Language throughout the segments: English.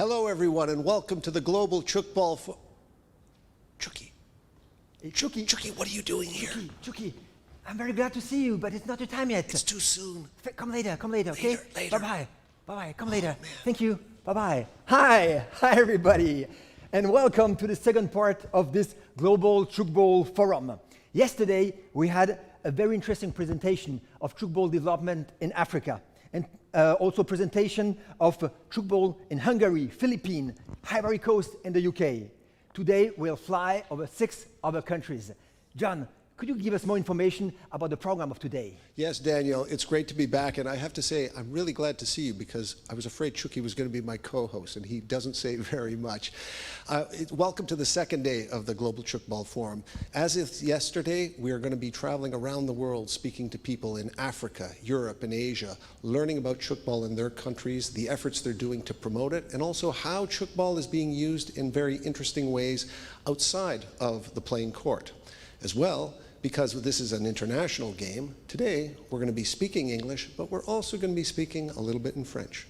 Hello, everyone, and welcome to the Global Tchoukball. Chucky. Hey, Chucky, what are you doing here? Chucky, I'm very glad to see you, but it's not your time yet. It's too soon. Come later, okay? Later. Bye-bye, come later. Man. Thank you, bye-bye. Hi everybody, and welcome to the second part of this Global Tchoukball Forum. Yesterday, we had a very interesting presentation of tchoukball development in Africa, and also presentation of tchoukball in Hungary, Philippines, Ivory Coast, and the UK. Today, we'll fly over 6 other countries. John, could you give us more information about the program of today? Yes, Daniel, it's great to be back, and I have to say, I'm really glad to see you because I was afraid Chucky was going to be my co-host, and he doesn't say very much. Welcome to the second day of the Global Tchoukball Forum. As of yesterday, we are going to be traveling around the world speaking to people in Africa, Europe, and Asia, learning about tchoukball in their countries, the efforts they're doing to promote it, and also how tchoukball is being used in very interesting ways outside of the playing court. As well, because this is an international game, today we're going to be speaking English, but we're also going to be speaking a little bit in French.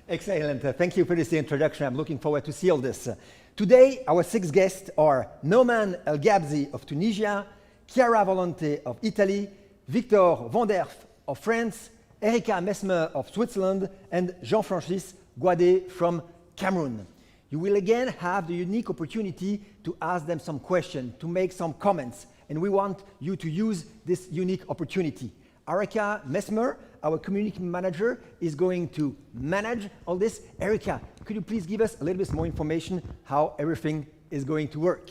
Excellent. Thank you for this introduction. I'm looking forward to see all this. Today, our 6 guests are Nooman El Gabsi of Tunisia, Chiara Volonté of Italy, Victor Vanderf of France, Erika Mesmer of Switzerland, and Jean-Francis Gwade from Cameroon. You will again have the unique opportunity to ask them some questions, to make some comments, and we want you to use this unique opportunity. Erika Mesmer, our community manager, is going to manage all this. Erika, could you please give us a little bit more information how everything is going to work?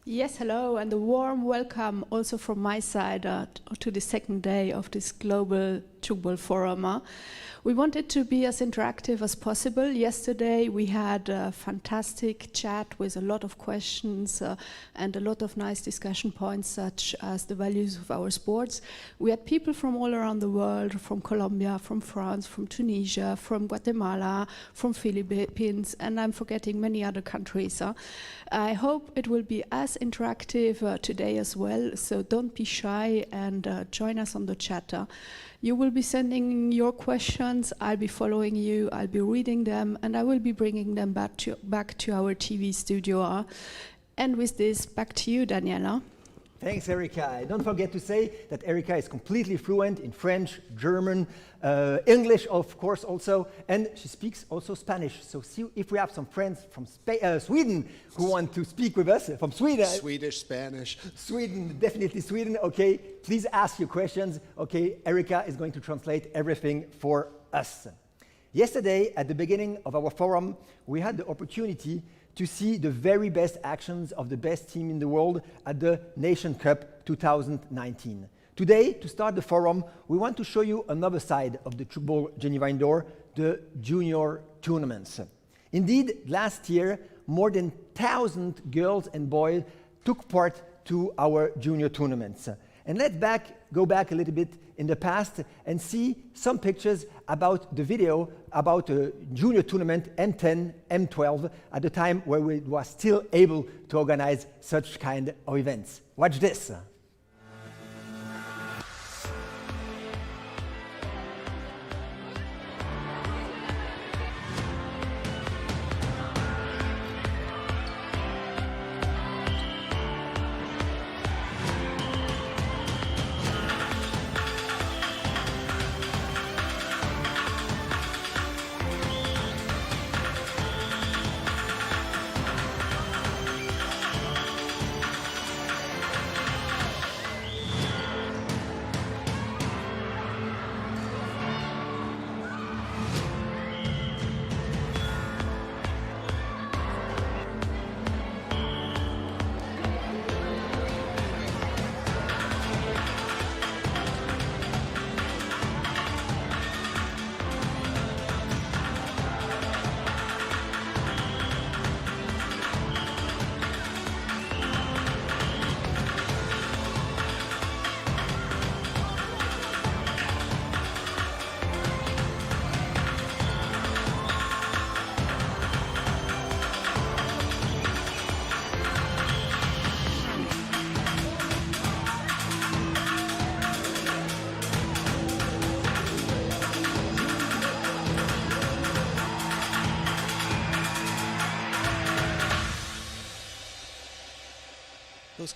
Yes, hello, and a warm welcome also from my side to the second day of this Global Tchoukball Forum. We wanted to be as interactive as possible. Yesterday we had a fantastic chat with a lot of questions and a lot of nice discussion points, such as the values of our sports. We had people from all around the world, from Colombia, from France, from Tunisia, from Guatemala, from Philippines, and I'm forgetting many other countries. I hope it will be as interactive today as well, so don't be shy and join us on the chat. You will be sending your questions, I'll be following you, I'll be reading them, and I will be bringing them back to our TV studio. And with this, back to you, Daniela. Thanks, Erika. Don't forget to say that Erika is completely fluent in French, German, English, of course, also, and she speaks also Spanish. So see if we have some friends from Sweden who want to speak with us, from Sweden. Swedish, Spanish. Sweden, definitely Sweden, okay. Please ask your questions, okay. Erika is going to translate everything for us. Yesterday, at the beginning of our forum, we had the opportunity to see the very best actions of the best team in the world at the Nation Cup 2019. Today, to start the forum, we want to show you another side of the Tchoukball Geneva Indoors, the junior tournaments. Indeed, last year, more than 1,000 girls and boys took part to our junior tournaments. And let's go back a little bit in the past and see some pictures about the video about a junior tournament M10, M12 at the time where we were still able to organize such kind of events. Watch this.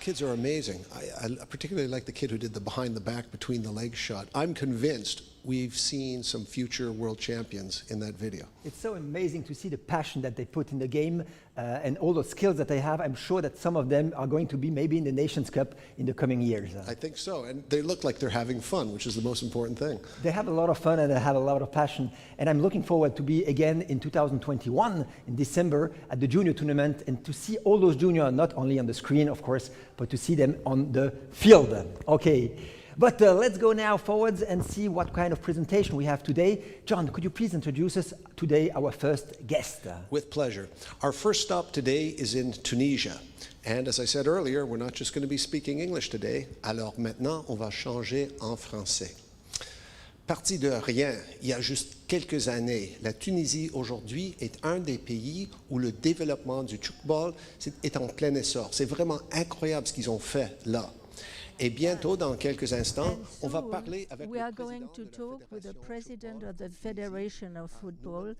kids are amazing. I particularly like the kid who did the behind the back between the legs shot. I'm convinced we've seen some future world champions in that video. It's so amazing to see the passion that they put in the game and all the skills that they have. I'm sure that some of them are going to be maybe in the Nations Cup in the coming years. I think so, and they look like they're having fun, which is the most important thing. They have a lot of fun and they have a lot of passion, and I'm looking forward to be again in 2021 in December at the junior tournament and to see all those juniors, not only on the screen, of course, but to see them on the field. Okay. But let's go now forwards and see what kind of presentation we have today. John, could you please introduce us today our first guest? With pleasure. Our first stop today is in Tunisia. And as I said earlier, we're not just going to be speaking English today. Alors maintenant, on va changer en français. Parti de rien, il y a juste quelques années, la Tunisie aujourd'hui est un des pays où le développement du tchoukball est en plein essor. C'est vraiment incroyable ce qu'ils ont fait là. Et bientôt, dans quelques instants, on va parler avec we le are going to talk with the president of the Federation of Football,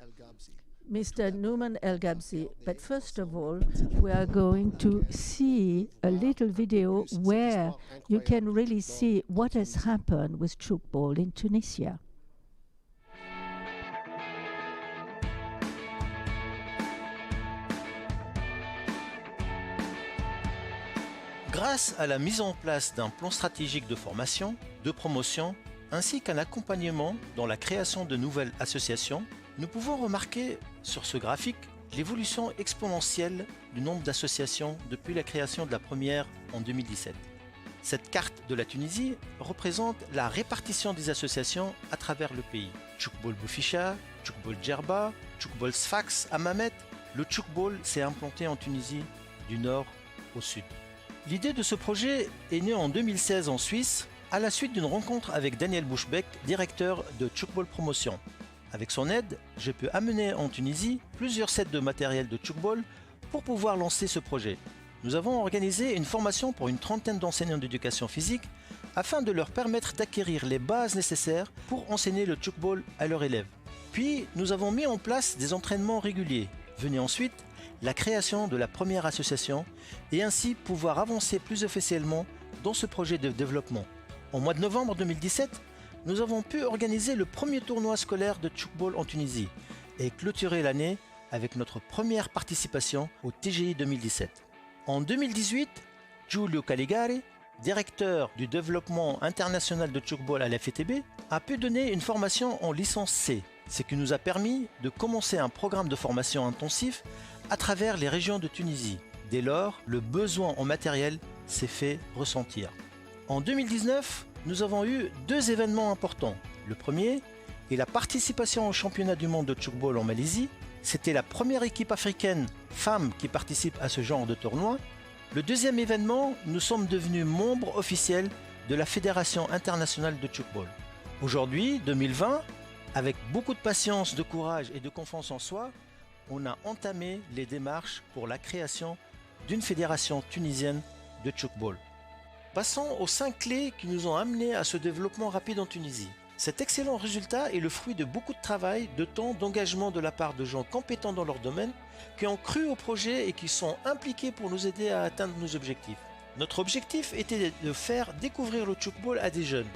Mr. Nooman El Gabsi. But first of all, we are going to see a little video where you can really see what has happened with tchoukball in Tunisia. Grâce à la mise en place d'un plan stratégique de formation, de promotion, ainsi qu'un accompagnement dans la création de nouvelles associations, nous pouvons remarquer sur ce graphique l'évolution exponentielle du nombre d'associations depuis la création de la première en 2017. Cette carte de la Tunisie représente la répartition des associations à travers le pays. Tchoukball Boufisha, Tchoukball Djerba, Tchoukball Sfax à Mamet, le tchoukball s'est implanté en Tunisie du nord au sud. L'idée de ce projet est née en 2016 en Suisse, à la suite d'une rencontre avec Daniel Buschbeck, directeur de Tchoukball Promotion. Avec son aide, j'ai pu amener en Tunisie plusieurs sets de matériel de tchoukball pour pouvoir lancer ce projet. Nous avons organisé une formation pour une trentaine d'enseignants d'éducation physique afin de leur permettre d'acquérir les bases nécessaires pour enseigner le tchoukball à leurs élèves. Puis, nous avons mis en place des entraînements réguliers. Venait ensuite la création de la première association et ainsi pouvoir avancer plus officiellement dans ce projet de développement. En mois de novembre 2017, nous avons pu organiser le premier tournoi scolaire de tchoukball en Tunisie et clôturer l'année avec notre première participation au TGI 2017. En 2018, Giulio Caligari, directeur du développement international de tchoukball à la FTB, a pu donner une formation en licence C, ce qui nous a permis de commencer un programme de formation intensif à travers les régions de Tunisie. Dès lors, le besoin en matériel s'est fait ressentir. En 2019, nous avons eu deux événements importants. Le premier est la participation au championnat du monde de tchoukball en Malaisie. C'était la première équipe africaine femme qui participe à ce genre de tournoi. Le deuxième événement, nous sommes devenus membres officiels de la Fédération internationale de tchoukball. Aujourd'hui, 2020, avec beaucoup de patience, de courage et de confiance en soi, on a entamé les démarches pour la création d'une fédération tunisienne de tchoukball. Passons aux 5 clés qui nous ont amenés à ce développement rapide en Tunisie. Cet excellent résultat est le fruit de beaucoup de travail, de temps, d'engagement de la part de gens compétents dans leur domaine, qui ont cru au projet et qui sont impliqués pour nous aider à atteindre nos objectifs. Notre objectif était de faire découvrir le tchoukball à des jeunes.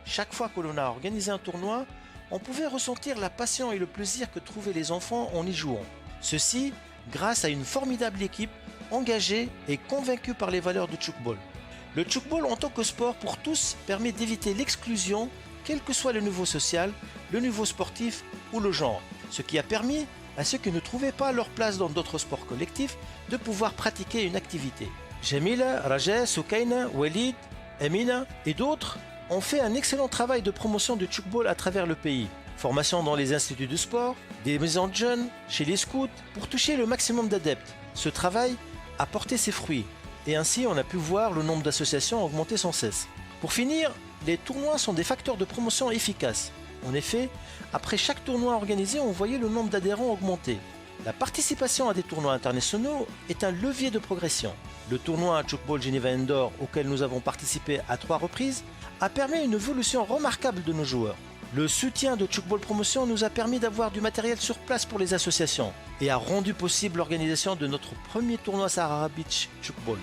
Chaque fois que l'on a organisé un tournoi, on pouvait ressentir la passion et le plaisir que trouvaient les enfants en y jouant. Ceci grâce à une formidable équipe engagée et convaincue par les valeurs du tchoukball. Le tchoukball en tant que sport pour tous permet d'éviter l'exclusion, quel que soit le niveau social, le niveau sportif ou le genre, ce qui a permis à ceux qui ne trouvaient pas leur place dans d'autres sports collectifs de pouvoir pratiquer une activité. Jamila, Raja, Soukaina, Walid, Amina et d'autres ont fait un excellent travail de promotion du tchoukball à travers le pays. Formation dans les instituts de sport, des maisons de jeunes, chez les scouts, pour toucher le maximum d'adeptes. Ce travail a porté ses fruits et ainsi on a pu voir le nombre d'associations augmenter sans cesse. Pour finir, les tournois sont des facteurs de promotion efficaces. En effet, après chaque tournoi organisé, on voyait le nombre d'adhérents augmenter. La participation à des tournois internationaux est un levier de progression. Le tournoi Tchoukball Geneva Indoors, auquel nous avons participé à 3 reprises, a permis une évolution remarquable de nos joueurs. Le soutien de Tchoukball Promotion nous a permis d'avoir du matériel sur place pour les associations et a rendu possible l'organisation de notre premier tournoi Sahara Beach Tchoukball.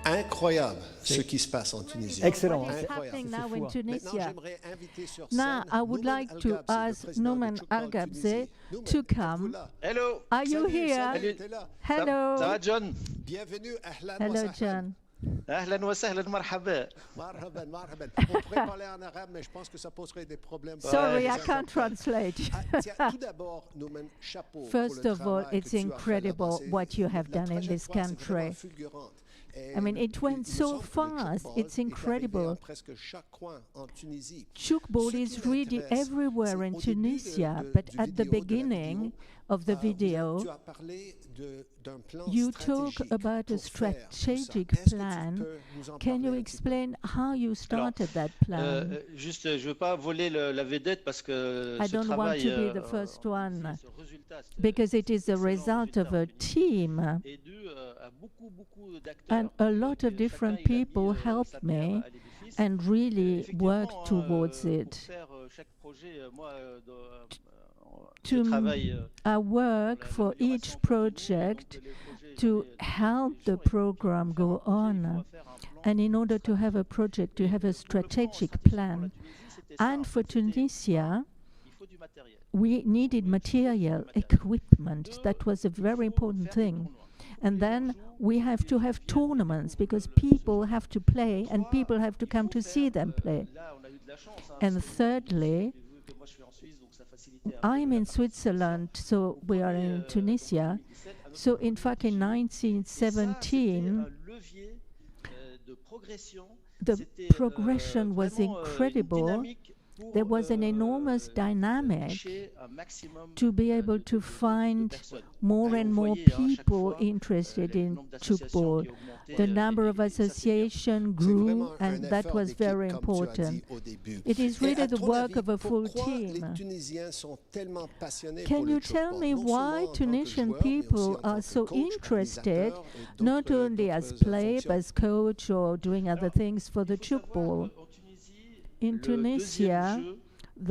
Incroyable ce qui se passe en Tunisie. Excellent. What is Incroyable. happening C'est now fou, in hein. Maintenant, Tunisia? j'aimerais inviter sur Now, scène I would Nooman like El to Gabsi, le ask président de Nooman Tchoukball El Gabsi Tunisie. to Nooman, êtes-vous come. là? Hello. Are you Salut, here? salut, t'es là. Hello. Ça va John? Bienvenue, ahlan wa Hello, sahlan. John. أهلا وسهلا مرحبا. Marhaban, marhaban. On pourrait parler en arabe, mais je pense que ça poserait des problèmes. pour Sorry, les I can't interprètes. translate. Tiens, tout d'abord, Nooman, chapeau pour First le of all, travail que it's tu as fait incredible là-bas. what you have La done in this trajectoire, c'est vraiment country. fulgurante. Et I mean, it went il me so semble que le fast. Tchoukball It's est arrivé incredible. à presque chaque coin en Tunisie. Tchoukball Ce is qui really m'intéresse, everywhere c'est in au début Tunisia, du but at the vidéo, de la beginning vidéo, of the video, tu as parlé d'un plan you talk stratégique about a pour faire tout ça. strategic Est-ce que tu plan. peux nous en Can parler you un petit peu? explain how you started that plan? Juste, je veux pas voler la vedette parce que I ce don't want travail, to be the first one ce résultat, c'est because it is the excellent result of résultat a team, est dû à beaucoup d'acteurs. and a lot Et of different chacun, il a mis, people sa helped pierre me à l'édifice. and really Effectivement, worked towards pour it. faire chaque projet, moi, To je m- travaille I work pour for l'amélioration each continue, project donc les projets, to j'en ai help the solutions, et program pour faire un go projet, il faut on. faire un plan And in order to have a project, to have a strategic plan. And for Tunisia, il faut du matériel. we needed material, equipment. That was a very important thing. And then we have to have tournaments because people have to play and people have to come to see them play. Là, on a eu de la chance, hein, And c'est- thirdly, vu que moi je suis en Suisse, donc ça facilitait un peu I'm la in partie. Switzerland, so we are in Tunisia. So in fact, in Et ça, c'était 1917, un levier de progression. the C'était, progression was vraiment, une incredible. dynamique pour, There was an enormous dynamic toucher un maximum, to be able de to find personnes. more Et and vous more voyez, hein, chaque people fois, interested le in nombre d'associations Tchoukball. qui augmentait, The number of et ça, c'est bien. associations C'est grew, vraiment un and that effort was d'équipe, very comme tu as important. dit au début. It is Et really à the ton work avis, of a full pourquoi les team. Tunisiens sont tellement passionnés Can pour le you tell Tchoukball? me Non why seulement en tant que Tunisian joueur, mais aussi people en tant are que so coach, interested, organisateur et not d'autres- only as d'autres play, fonctions? but as coach or doing other things for the Il faut savoir, Tchoukball? en Tunisie, In le Tunisia, deuxième jeu,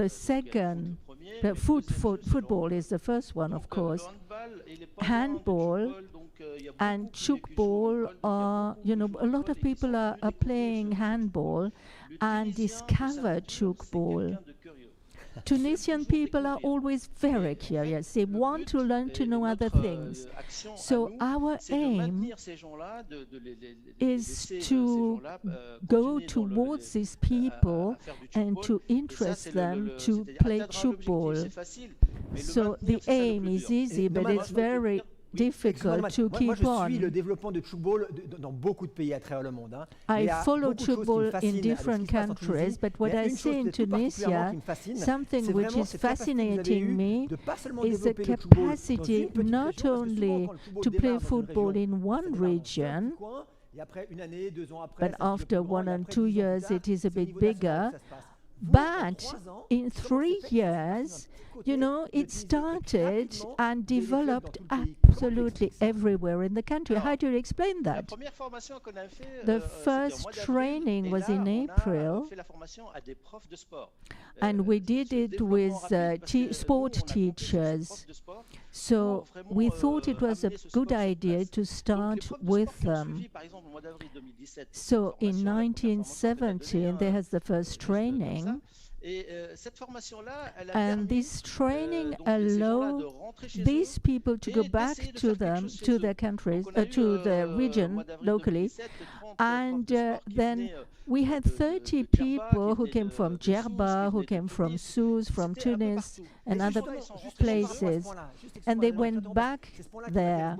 the second, premier, the mais le deuxième jeu, c'est le football is the first one, of Donc, course. le handball, il est pas loin du Handball Tchoukball, donc, il y a beaucoup And qui jouent au Tchoukball handball, donc il y a are, beaucoup you know, qui jouent a au lot handball of et qui people sont are venus playing découvrir ce handball Le and Tunisien, de discover sa nature, c'est Tchoukball. quelqu'un de curieux. Tunisian people are always very curious. They want to learn to know other things. So our aim is to go towards these people and to interest them to play Tchoukball. So the aim is easy, but it's very difficult to Moi, keep je on. suis le développement de Tchoukball dans beaucoup de pays à travers le monde. Hein. I Mais il y a follow beaucoup de choses qui me Tchoukball in fascinent avec ce different qui se passe en countries, Tunisie. but what Mais il y a I une see chose in tout particulièrement Tunisia, qui me fascine, something c'est which vraiment is cette capacité que vous avez fascinating eue me de pas seulement is the développer le Tchoukball dans une capacity petite région, not parce que souvent, only quand le Tchoukball to play démarre dans une football région, in ça one démarre dans un petit region, coin, et après une année, 2 ans après, but c'est un petit peu after plus grand, 1 et and après, 2 10 ans plus years tard, it is a c'est au bit niveau national bigger. que ça se passe. Vous, en But 3 ans, in comment 3 c'est fait que ça se years, fasse d'un petit you côté know, de it Tunisie et started rapidement, and il y a des clubs dans developed tout le pays. Comment tu absolutely expliques ça? everywhere in the country. How do you explain La that? première formation qu'on a fait, The c'était au first mois d'avril, training et was là, in on a April, fait la formation à des profs de sport. and we Ce did it développement with rapide, parce que nous, sport on a compté sur ces teachers. profs de sport So pour vraiment, we thought it was a amener ce good sport sur idea place. to Donc, les start profs de with sport qui ont them. suivi, par exemple, au mois d'avril 2017, So cette in formation, la première formation que j'ai 1917, donnée, there hein, has the first juste comme training, ça. Et cette formation-là, elle a and permis this training donc, ces gens-là de allowed rentrer chez these eux people to et go back d'essayer de to faire quelque them, chose chez to eux. their countries, Donc, on a eu, to the au region mois d'avril locally, 2017, 30 and profs de sport qui then venaient, we had de 30 Djerba, people qui who venaient came de from Sousse, Djerba, qui who venaient de came from Tunis. Sousse, from C'était un peu Tunis, partout. and Et other justement, ils sont rentrés places. chez eux. And they went back there.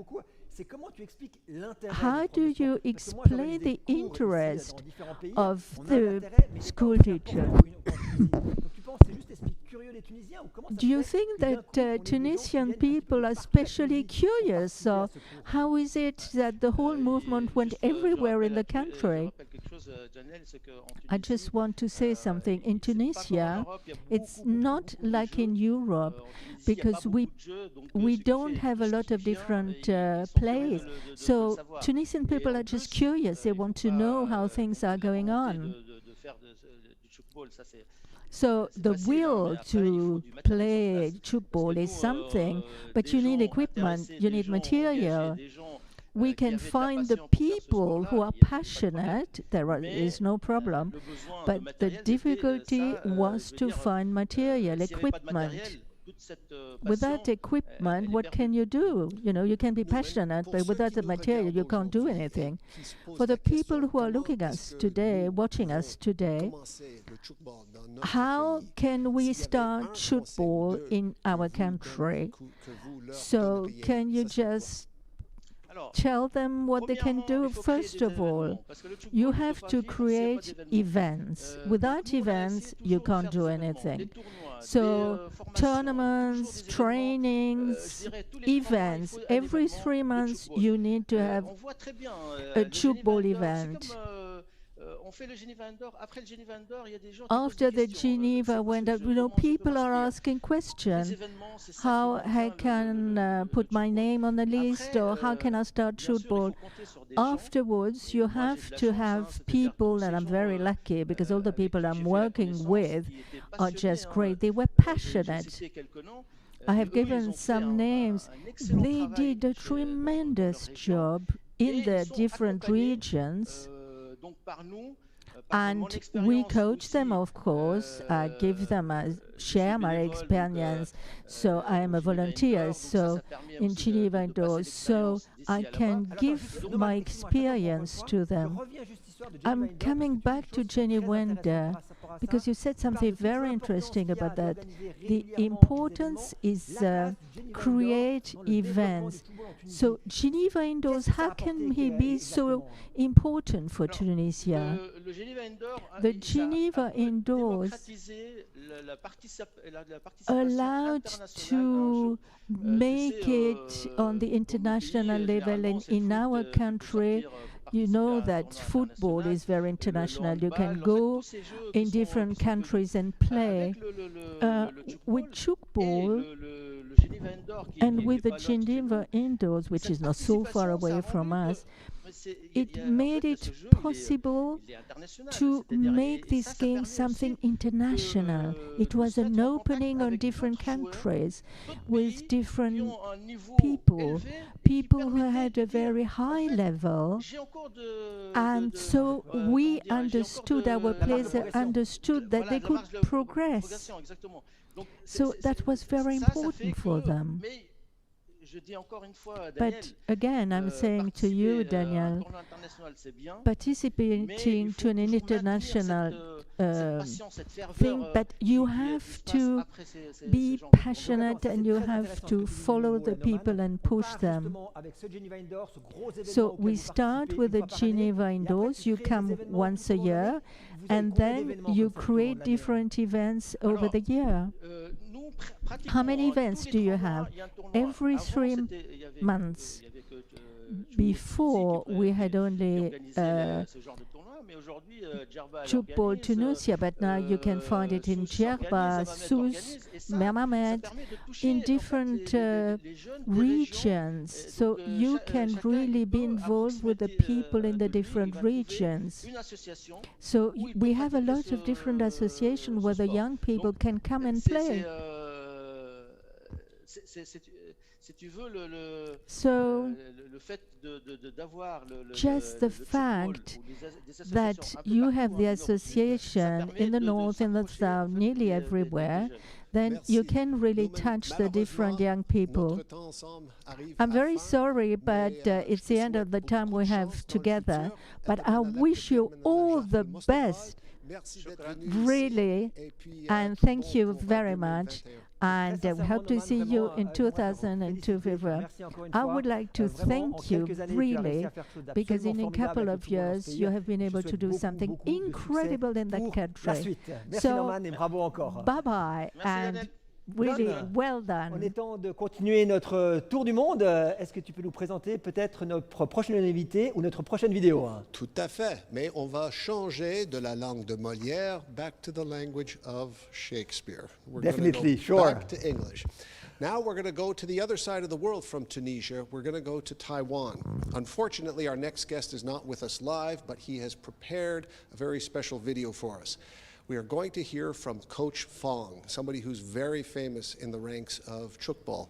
C'est comment tu expliques l'intérêt How des do you profs de sport? Parce que moi, explain j'organise des the cours ici, interest dans différents pays. of On a un the intérêt, mais c'est pas school aussi important teacher? qu'en Tunisie. Donc tu penses que c'est juste l'esprit curieux des Tunisiens ou comment ça Do you se fait think que d'un that coup, on ait des gens qui Tunisian viennent un petit peu people de are partout à la especially Tunisie pour curious, participer à or ce cours? how is it that the whole movement went everywhere in the country? I just want to say something. In Tunisia, it's not like in Europe because we don't have a lot of different plays. So Tunisian people are just curious. They want to know how things are going on. So the will to play Tchoukball is something, but you need equipment, you need material. we can find the people who are passionate, is no problem, but the difficulty was to find material, equipment. Without equipment, what can you do? You know, you can be passionate, but without the material, you can't do anything. For the people who are looking at us today, watching us today, how can we start Tchoukball in our country? So can you just tell them what they can do? First of all, you have to create events. Without events, you can't do anything. So tournaments, trainings, events. Every 3 months, you need to have a Tchoukball event. After the Geneva Indoors, you know, people are asking questions. How I can put my name on the list, or how can I start Tchoukball? Afterwards, you have to have people, and I'm very lucky because all the people I'm working with are just great. They were passionate. I have given some names. They did a tremendous job in the different regions. And we coach them, of course. I give them, share my experience. So I am a volunteer, so in Geneva Indoors. So I can give my experience to them. I'm coming back to Geneva Indoors because you said something very interesting about that. The importance is create events. So Geneva Indoors, how can he be so important for Tunisia? The Geneva Indoors allowed to make it on the international level, and in our country, you know that football is very international. You can go in different countries and play. With Tchoukball and with the Geneva Indoors, which is not so far away from us, it made it possible to make this game something international. It was an opening on different countries with different people who had a very high level. And so we understood, our players understood that they could progress. So that was very important for them. But again, I'm saying to you, Daniel, participating to an international thing, but you have to be passionate and you have to follow the people and push them. So we start with the Geneva Indoors. You come once a year, and then you create different events over the year. How many events do you have? Every 3 months. Before, we had only Tchoukball Tunisia, but now you can find it in Chiara, Sousse, Mesmer, in different regions. So you can really be involved with the people in the different regions. So we have a lot of different associations where the young people can come and play. So, just the fact that you have the association in the north, in the south, nearly everywhere, then you can really touch the different young people. I'm very sorry, but it's the end of the time we have together. But I wish you all the best, really, and thank you very much. And we hope to see you in 2002 February. I would like to thank you, really, because in a couple of years, you have been able to do something incredible in that country. So, bye-bye, and really well done. En étant de continuer notre tour du monde, est-ce que tu peux nous présenter peut-être notre prochaine invité ou notre prochaine vidéo? Tout à fait, mais on va changer de la langue de Molière back to the language of Shakespeare. We're Definitely, go sure. Back to English. Now we're going to go to the other side of the world from Tunisia. We're going to go to Taiwan. Unfortunately, our next guest is not with us live, but he has prepared a very special video for us. We are going to hear from Coach Fong, somebody who's very famous in the ranks of Tchoukball.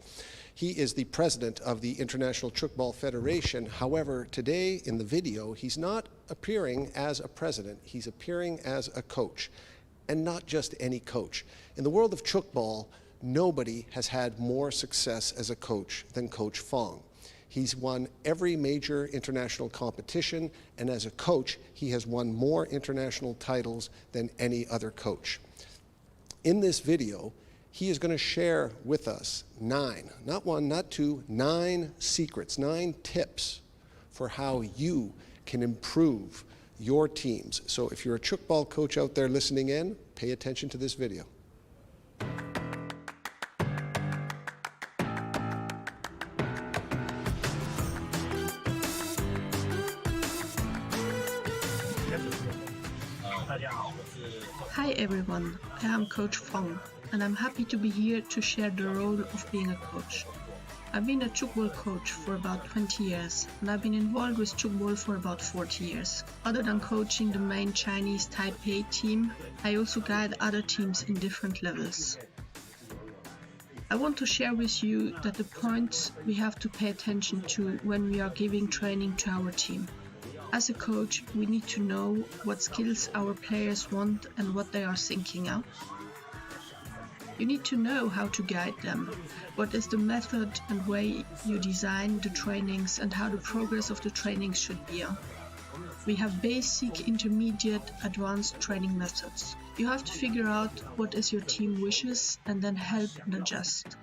He is the president of the International Tchoukball Federation. However, today in the video, he's not appearing as a president. He's appearing as a coach, and not just any coach. In the world of Tchoukball, nobody has had more success as a coach than Coach Fong. He's won every major international competition, and as a coach, he has won more international titles than any other coach. In this video, he is going to share with us 9, not 1, not 2, 9 secrets, 9 tips for how you can improve your teams. So if you're a Tchoukball coach out there listening in, pay attention to this video. Hi everyone, I am Coach Fong, and I'm happy to be here to share the role of being a coach. I've been a Tchoukball coach for about 20 years, and I've been involved with Tchoukball for about 40 years. Other than coaching the main Chinese Taipei team, I also guide other teams in different levels. I want to share with you that the points we have to pay attention to when we are giving training to our team. As a coach, we need to know what skills our players want and what they are thinking of. You need to know how to guide them, what is the method and way you design the trainings and how the progress of the trainings should be. We have basic, intermediate, advanced training methods. You have to figure out what is your team wishes and then help and adjust.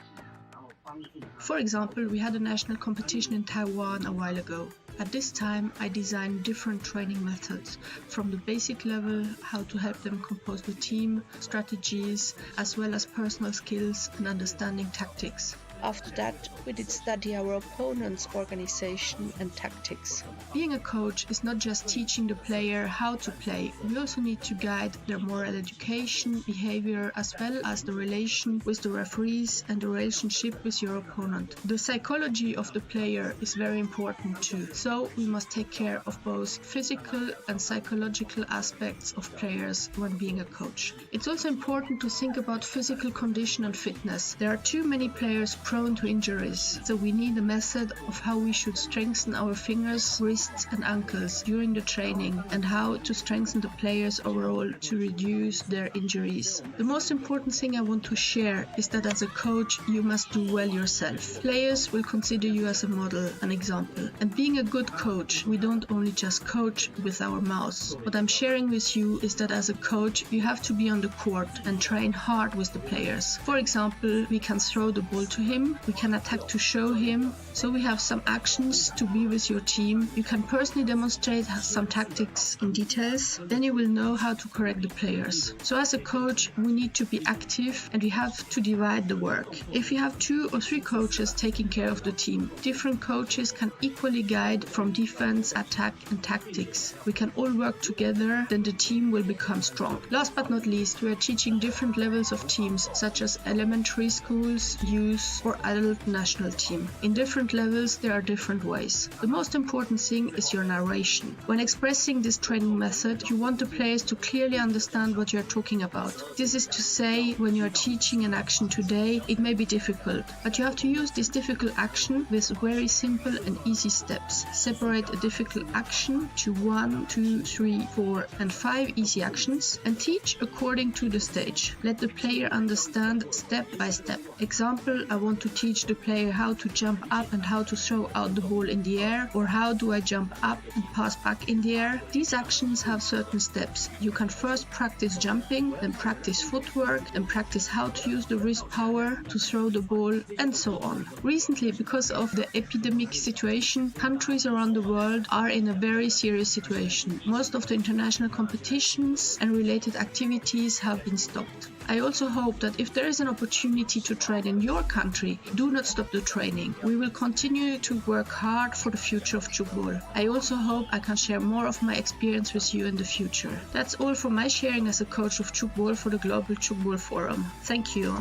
For example, we had a national competition in Taiwan a while ago. At this time, I designed different training methods, from the basic level, how to help them compose the team, strategies, as well as personal skills and understanding tactics. After that, we did study our opponent's organization and tactics. Being a coach is not just teaching the player how to play, we also need to guide their moral education, behavior, as well as the relation with the referees and the relationship with your opponent. The psychology of the player is very important too, so we must take care of both physical and psychological aspects of players when being a coach. It's also important to think about physical condition and fitness. There are too many players prone to injuries, so we need a method of how we should strengthen our fingers, wrists and ankles during the training and how to strengthen the players overall to reduce their injuries. The most important thing I want to share is that as a coach you must do well yourself. Players will consider you as a model, an example. And being a good coach, we don't only just coach with our mouths. What I'm sharing with you is that as a coach you have to be on the court and train hard with the players. For example, we can throw the ball to him, we can attack to show him, so we have some actions to be with your team. You can personally demonstrate some tactics in details, then you will know how to correct the players. So as a coach, we need to be active and we have to divide the work. If you have 2 or 3 coaches taking care of the team, different coaches can equally guide from defense, attack and tactics. We can all work together, then the team will become strong. Last but not least, we are teaching different levels of teams, such as elementary schools, youth or adult national team. In different levels there are different ways. The most important thing is your narration. When expressing this training method, you want the players to clearly understand what you are talking about. This is to say, when you are teaching an action today, it may be difficult, but you have to use this difficult action with very simple and easy steps. Separate a difficult action to 1, 2, 3, 4 and 5 easy actions and teach according to the stage. Let the player understand step by step. Example, I want to teach the player how to jump up and how to throw out the ball in the air, or how do I jump up and pass back in the air. These actions have certain steps. You can first practice jumping, then practice footwork, and practice how to use the wrist power to throw the ball, and so on. Recently, because of the epidemic situation, countries around the world are in a very serious situation. Most of the international competitions and related activities have been stopped. I also hope that if there is an opportunity to train in your country, do not stop the training. We will continue to work hard for the future of Tchoukball. I also hope I can share more of my experience with you in the future. That's all for my sharing as a coach of Tchoukball for the Global Tchoukball Forum. Thank you.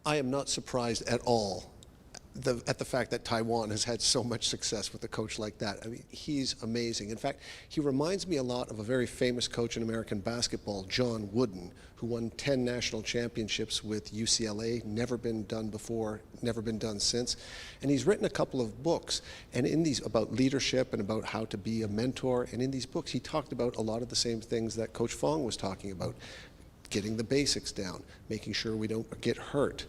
I am not surprised at all at the fact that Taiwan has had so much success with a coach like that. I mean, he's amazing. In fact, he reminds me a lot of a very famous coach in American basketball, John Wooden, who won 10 national championships with UCLA, never been done before, never been done since. And he's written a couple of books, and in these about leadership and about how to be a mentor. And in these books, he talked about a lot of the same things that Coach Fong was talking about. Getting the basics down, making sure we don't get hurt,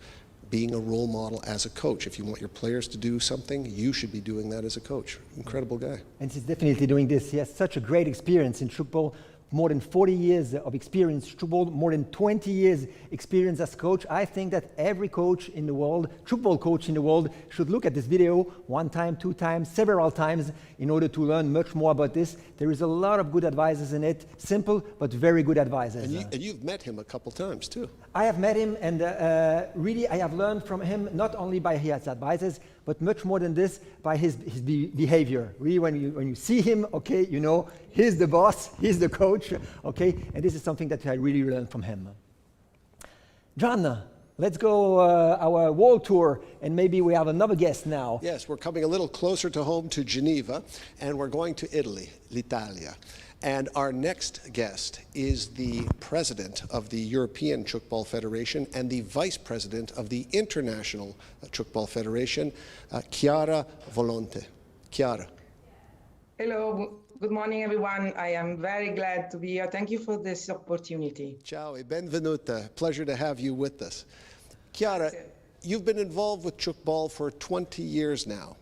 being a role model as a coach. If you want your players to do something, you should be doing that as a coach. Incredible guy. And he's definitely doing this. He has such a great experience in Tchoukball, more than 40 years of experience in Tchoukball, more than 20 years experience as coach. I think that every coach in the world, Tchoukball coach in the world, should look at this video one time, two times, several times in order to learn much more about this. There is a lot of good advices in it, simple but very good advices. And you've met him a couple times too. I have met him, and really I have learned from him not only by his advices, but much more than this, by his behavior. Really, when you see him, okay, you know, he's the boss, he's the coach, okay, and this is something that I really learned from him. John, let's go our world tour, and maybe we have another guest now. Yes, we're coming a little closer to home to Geneva, and we're going to Italy, l'Italia. And our next guest is the president of the European Tchoukball Federation and the vice president of the International Tchoukball Federation, Chiara Volonté. Chiara. Hello, good morning everyone. I am very glad to be here. Thank you for this opportunity. Ciao e benvenuta. Pleasure to have you with us. Chiara, you've been involved with Tchoukball for 20 years now.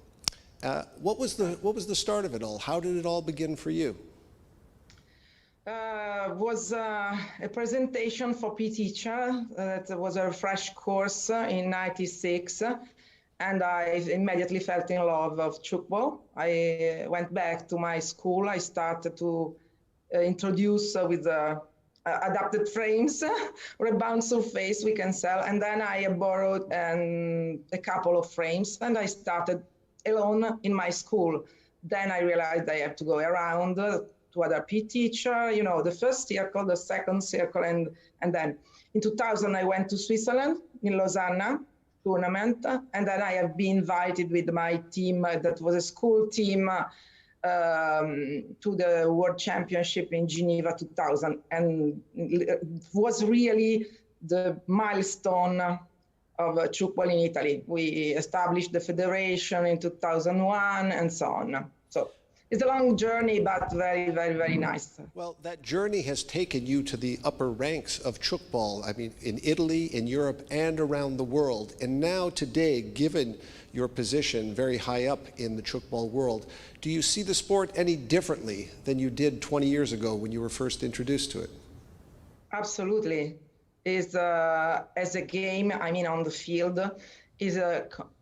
What was the start of it all? How did it all begin for you? Was a presentation for PE teacher. It was a refresh course in '96, and I immediately fell in love with Tchoukball. I went back to my school. I started to introduce with adapted frames, rebound surface we can sell, and then I borrowed a couple of frames, and I started alone in my school. Then I realized I have to go around to other PE teacher, you know, the first circle, the second circle, and then in 2000 I went to Switzerland, in Lausanne tournament, and then I have been invited with my team, that was a school team, to the World Championship in Geneva 2000, and it was really the milestone of Tchoukball in Italy. We established the federation in 2001 and so on. So it's a long journey, but very, very, very nice. Well, that journey has taken you to the upper ranks of Tchoukball, I mean, in Italy, in Europe, and around the world. And now today, given your position very high up in the Tchoukball world, do you see the sport any differently than you did 20 years ago when you were first introduced to it? Absolutely. Is as a game, I mean, on the field, is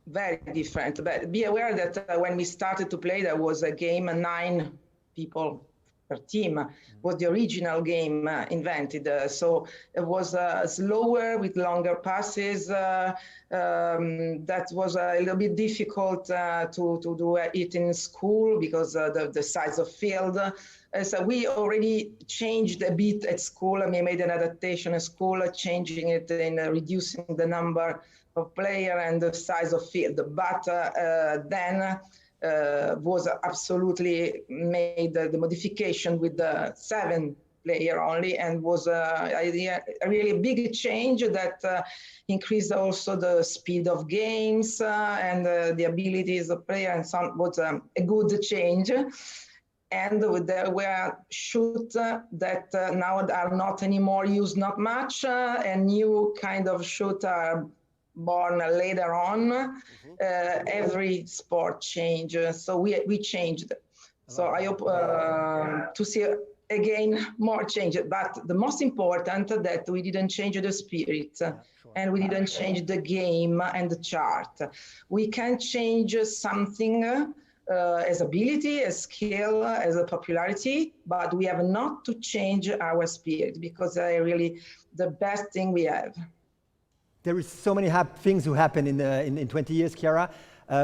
very different. But be aware that when we started to play, there was a game, 9 people per team, was the original game invented. So it was slower with longer passes. That was a little bit difficult to do it in school because the size of field. So we already changed a bit at school. I mean, made an adaptation at school, changing it in reducing the number of player and the size of field. But then was absolutely made the modification with the 7 player only, and was a really big change that increased also the speed of games and the abilities of player, and so on. Was a good change. And there were shoots that now are not anymore used not much, and new kind of shoots are born later on. Every sport changes, so we changed. So I hope to see again more change. But the most important that we didn't change the spirit, and we didn't change the game and the chart. We can change something as ability, as skill, as a popularity, but we have not to change our spirit, because they're really the best thing we have. There is so many things who happen in 20 years, Chiara.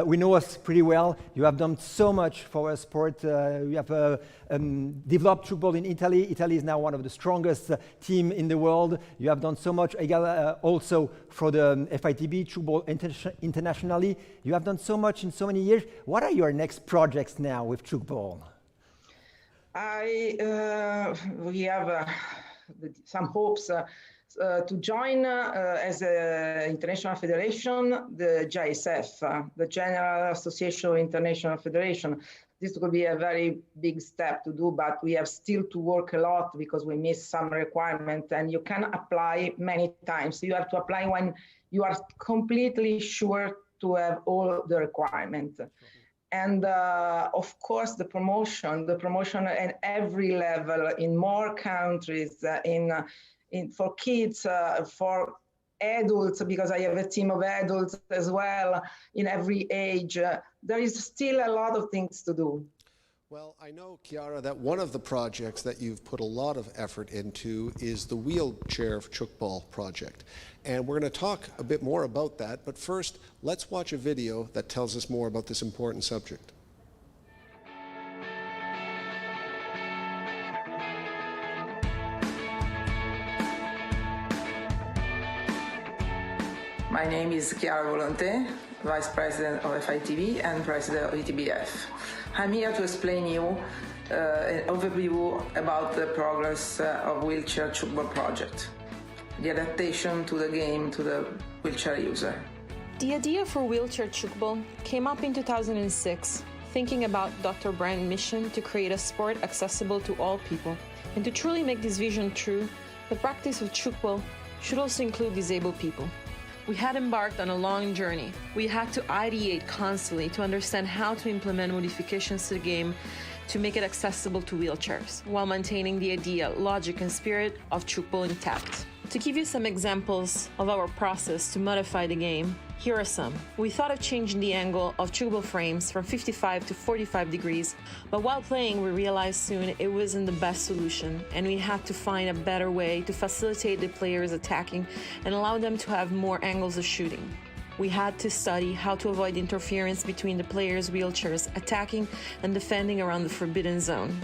We know us pretty well. You have done so much for our sport. You have developed Tchoukball in Italy. Italy is now one of the strongest team in the world. You have done so much also for the FITB, Tchoukball internationally. You have done so much in so many years. What are your next projects now with Tchoukball? We have some hopes to join as an international federation, the JSF, the General Association of International Federation. This could be a very big step to do, but we have still to work a lot because we miss some requirements, and you can apply many times. You have to apply when you are completely sure to have all the requirements. And of course, the promotion at every level in more countries, for kids, for adults, because I have a team of adults as well in every age. There is still a lot of things to do. Well, I know, Chiara, that one of the projects that you've put a lot of effort into is the wheelchair Tchoukball project. And we're going to talk a bit more about that. But first, let's watch a video that tells us more about this important subject. My name is Chiara Volonté, Vice President of FITB and President of ETBF. I'm here to explain you an overview about the progress of Wheelchair Tchoukball project, the adaptation to the game to the wheelchair user. The idea for Wheelchair Tchoukball came up in 2006, thinking about Dr. Brand's mission to create a sport accessible to all people. And to truly make this vision true, the practice of Tchoukball should also include disabled people. We had embarked on a long journey. We had to ideate constantly to understand how to implement modifications to the game to make it accessible to wheelchairs, while maintaining the idea, logic, and spirit of Tchoukball intact. To give you some examples of our process to modify the game, here are some. We thought of changing the angle of Tchoukball frames from 55 to 45 degrees, but while playing we realized soon it wasn't the best solution, and we had to find a better way to facilitate the players attacking and allow them to have more angles of shooting. We had to study how to avoid interference between the players' wheelchairs attacking and defending around the forbidden zone.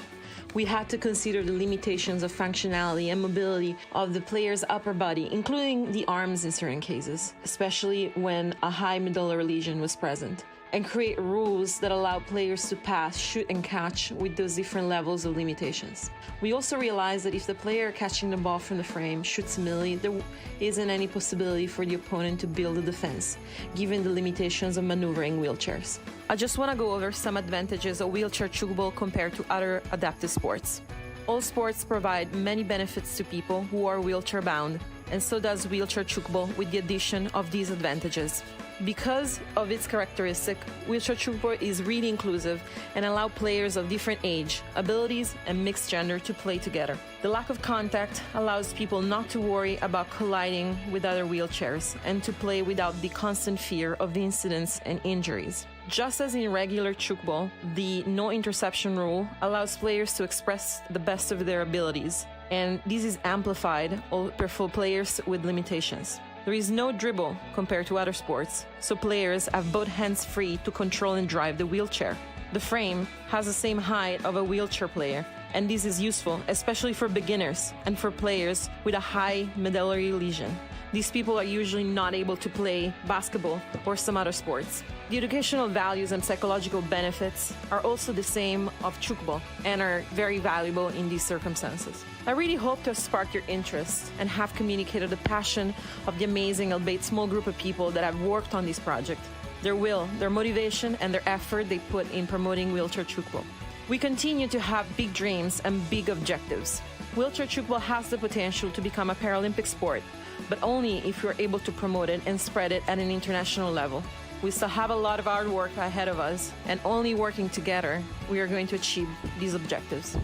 We had to consider the limitations of functionality and mobility of the player's upper body, including the arms in certain cases, especially when a high medullary lesion was present, and create rules that allow players to pass, shoot, and catch with those different levels of limitations. We also realized that if the player catching the ball from the frame shoots melee, there isn't any possibility for the opponent to build a defense, given the limitations of maneuvering wheelchairs. I just want to go over some advantages of Wheelchair Tchoukball compared to other adaptive sports. All sports provide many benefits to people who are wheelchair bound, and so does Wheelchair Tchoukball with the addition of these advantages. Because of its characteristic, Wheelchair Tchoukball is really inclusive and allows players of different age, abilities, and mixed gender to play together. The lack of contact allows people not to worry about colliding with other wheelchairs and to play without the constant fear of incidents and injuries. Just as in regular Tchoukball, the no interception rule allows players to express the best of their abilities, and this is amplified for players with limitations. There is no dribble compared to other sports, so players have both hands free to control and drive the wheelchair. The frame has the same height of a wheelchair player, and this is useful, especially for beginners and for players with a high medullary lesion. These people are usually not able to play basketball or some other sports. The educational values and psychological benefits are also the same of Tchoukball and are very valuable in these circumstances. I really hope to have sparked your interest and have communicated the passion of the amazing, albeit small group of people that have worked on this project, their will, their motivation, and their effort they put in promoting Wheelchair Tchoukball. We continue to have big dreams and big objectives. Wheelchair Tchoukball has the potential to become a Paralympic sport, but only if we are able to promote it and spread it at an international level. We still have a lot of hard work ahead of us, and only working together, we are going to achieve these objectives.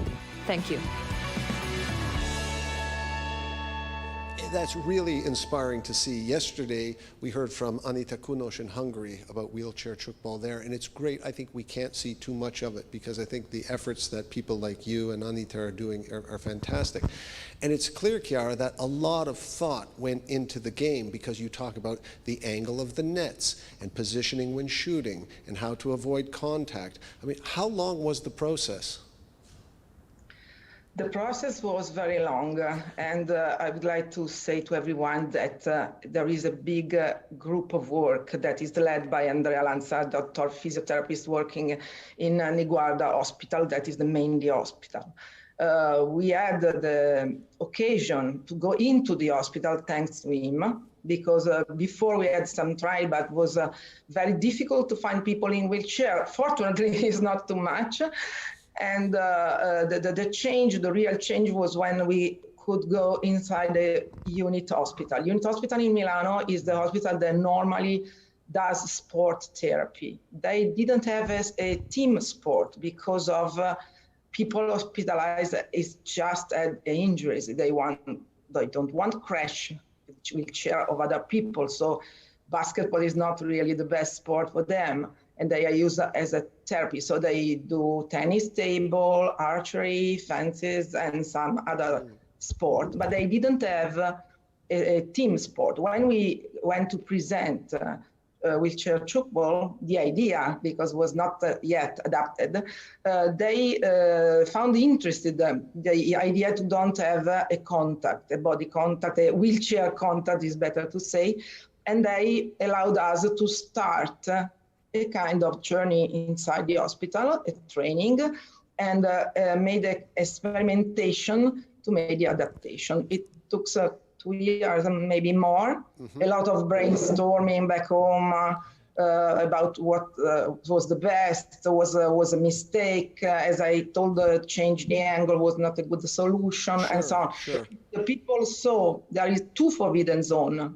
Thank you. That's really inspiring to see. Yesterday, we heard from Anita Kunos in Hungary about wheelchair tchoukball there, and it's great. I think we can't see too much of it because I think the efforts that people like you and Anita are doing are fantastic. And it's clear, Chiara, that a lot of thought went into the game because you talk about the angle of the nets and positioning when shooting and how to avoid contact. I mean, how long was the process? The process was very long, and I would like to say to everyone that there is a big group of work that is led by Andrea Lanza, doctor physiotherapist working in Gwade hospital, that is the main hospital. We had the occasion to go into the hospital thanks to him, because before we had some trial, but it was very difficult to find people in wheelchair. Fortunately, it's not too much. And the change, the real change was when we could go inside the unit hospital. Unit hospital in Milano is the hospital that normally does sport therapy. They didn't have a team sport because of people hospitalized is just had injuries. They don't want to crash the wheelchair of other people. So basketball is not really the best sport for them. And they are used as a therapy. So they do tennis table, archery, fences, and some other sport, but they didn't have a team sport. When we went to present wheelchair tchoukball, the idea, because it was not yet adapted, they found interested the idea to don't have a contact, a body contact, a wheelchair contact is better to say, and they allowed us to start a kind of journey inside the hospital, a training, and made an experimentation to make the adaptation. It took 2 years, maybe more, a lot of brainstorming back home about what was the best, was a mistake. As I told, change the angle was not a good solution, and so on. Sure. The people saw there is 2 forbidden zones.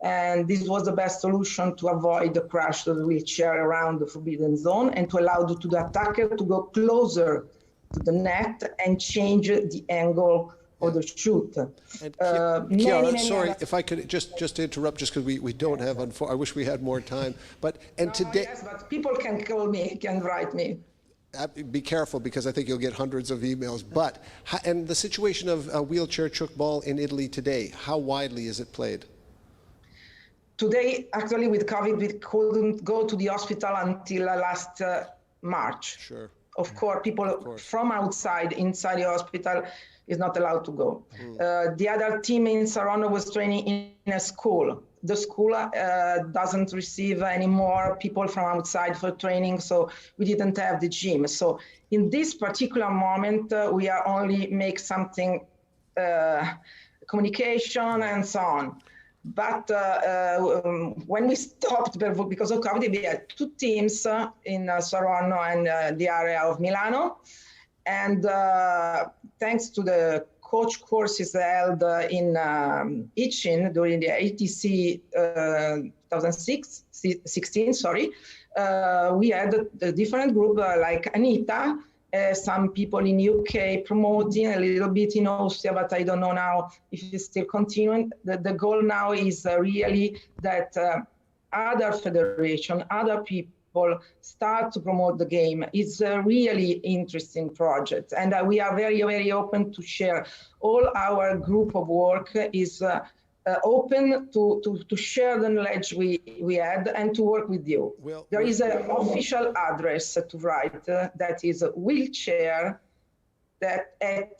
And this was the best solution to avoid the crash of the wheelchair around the forbidden zone and to allow the attacker to go closer to the net and change the angle of the shoot. And Chiara, sorry, if I could just interrupt, just because we don't have, I wish we had more time. But today, yes, but people can call me, can write me. Be careful, because I think you'll get hundreds of emails. But and the situation of wheelchair tchoukball in Italy today, how widely is it played? Today, actually, with COVID, we couldn't go to the hospital until last March. Sure. Of course, people from outside, inside the hospital, is not allowed to go. The other team in Saronno was training in a school. The school doesn't receive any more people from outside for training, so we didn't have the gym. So in this particular moment, we are only make something, communication and so on. But when we stopped, because of COVID, we had 2 teams in Saronno and the area of Milano. And thanks to the coach courses held in Ichin during the ATC 2016, we had a different group like Anita, some people in UK promoting a little bit in Austria, but I don't know now if it's still continuing. The goal now is really that other federation, other people start to promote the game. It's a really interesting project, and we are very, very open to share. All our group of work is open to share the knowledge we had and to work with you. There is an official address to write that is wheelchair at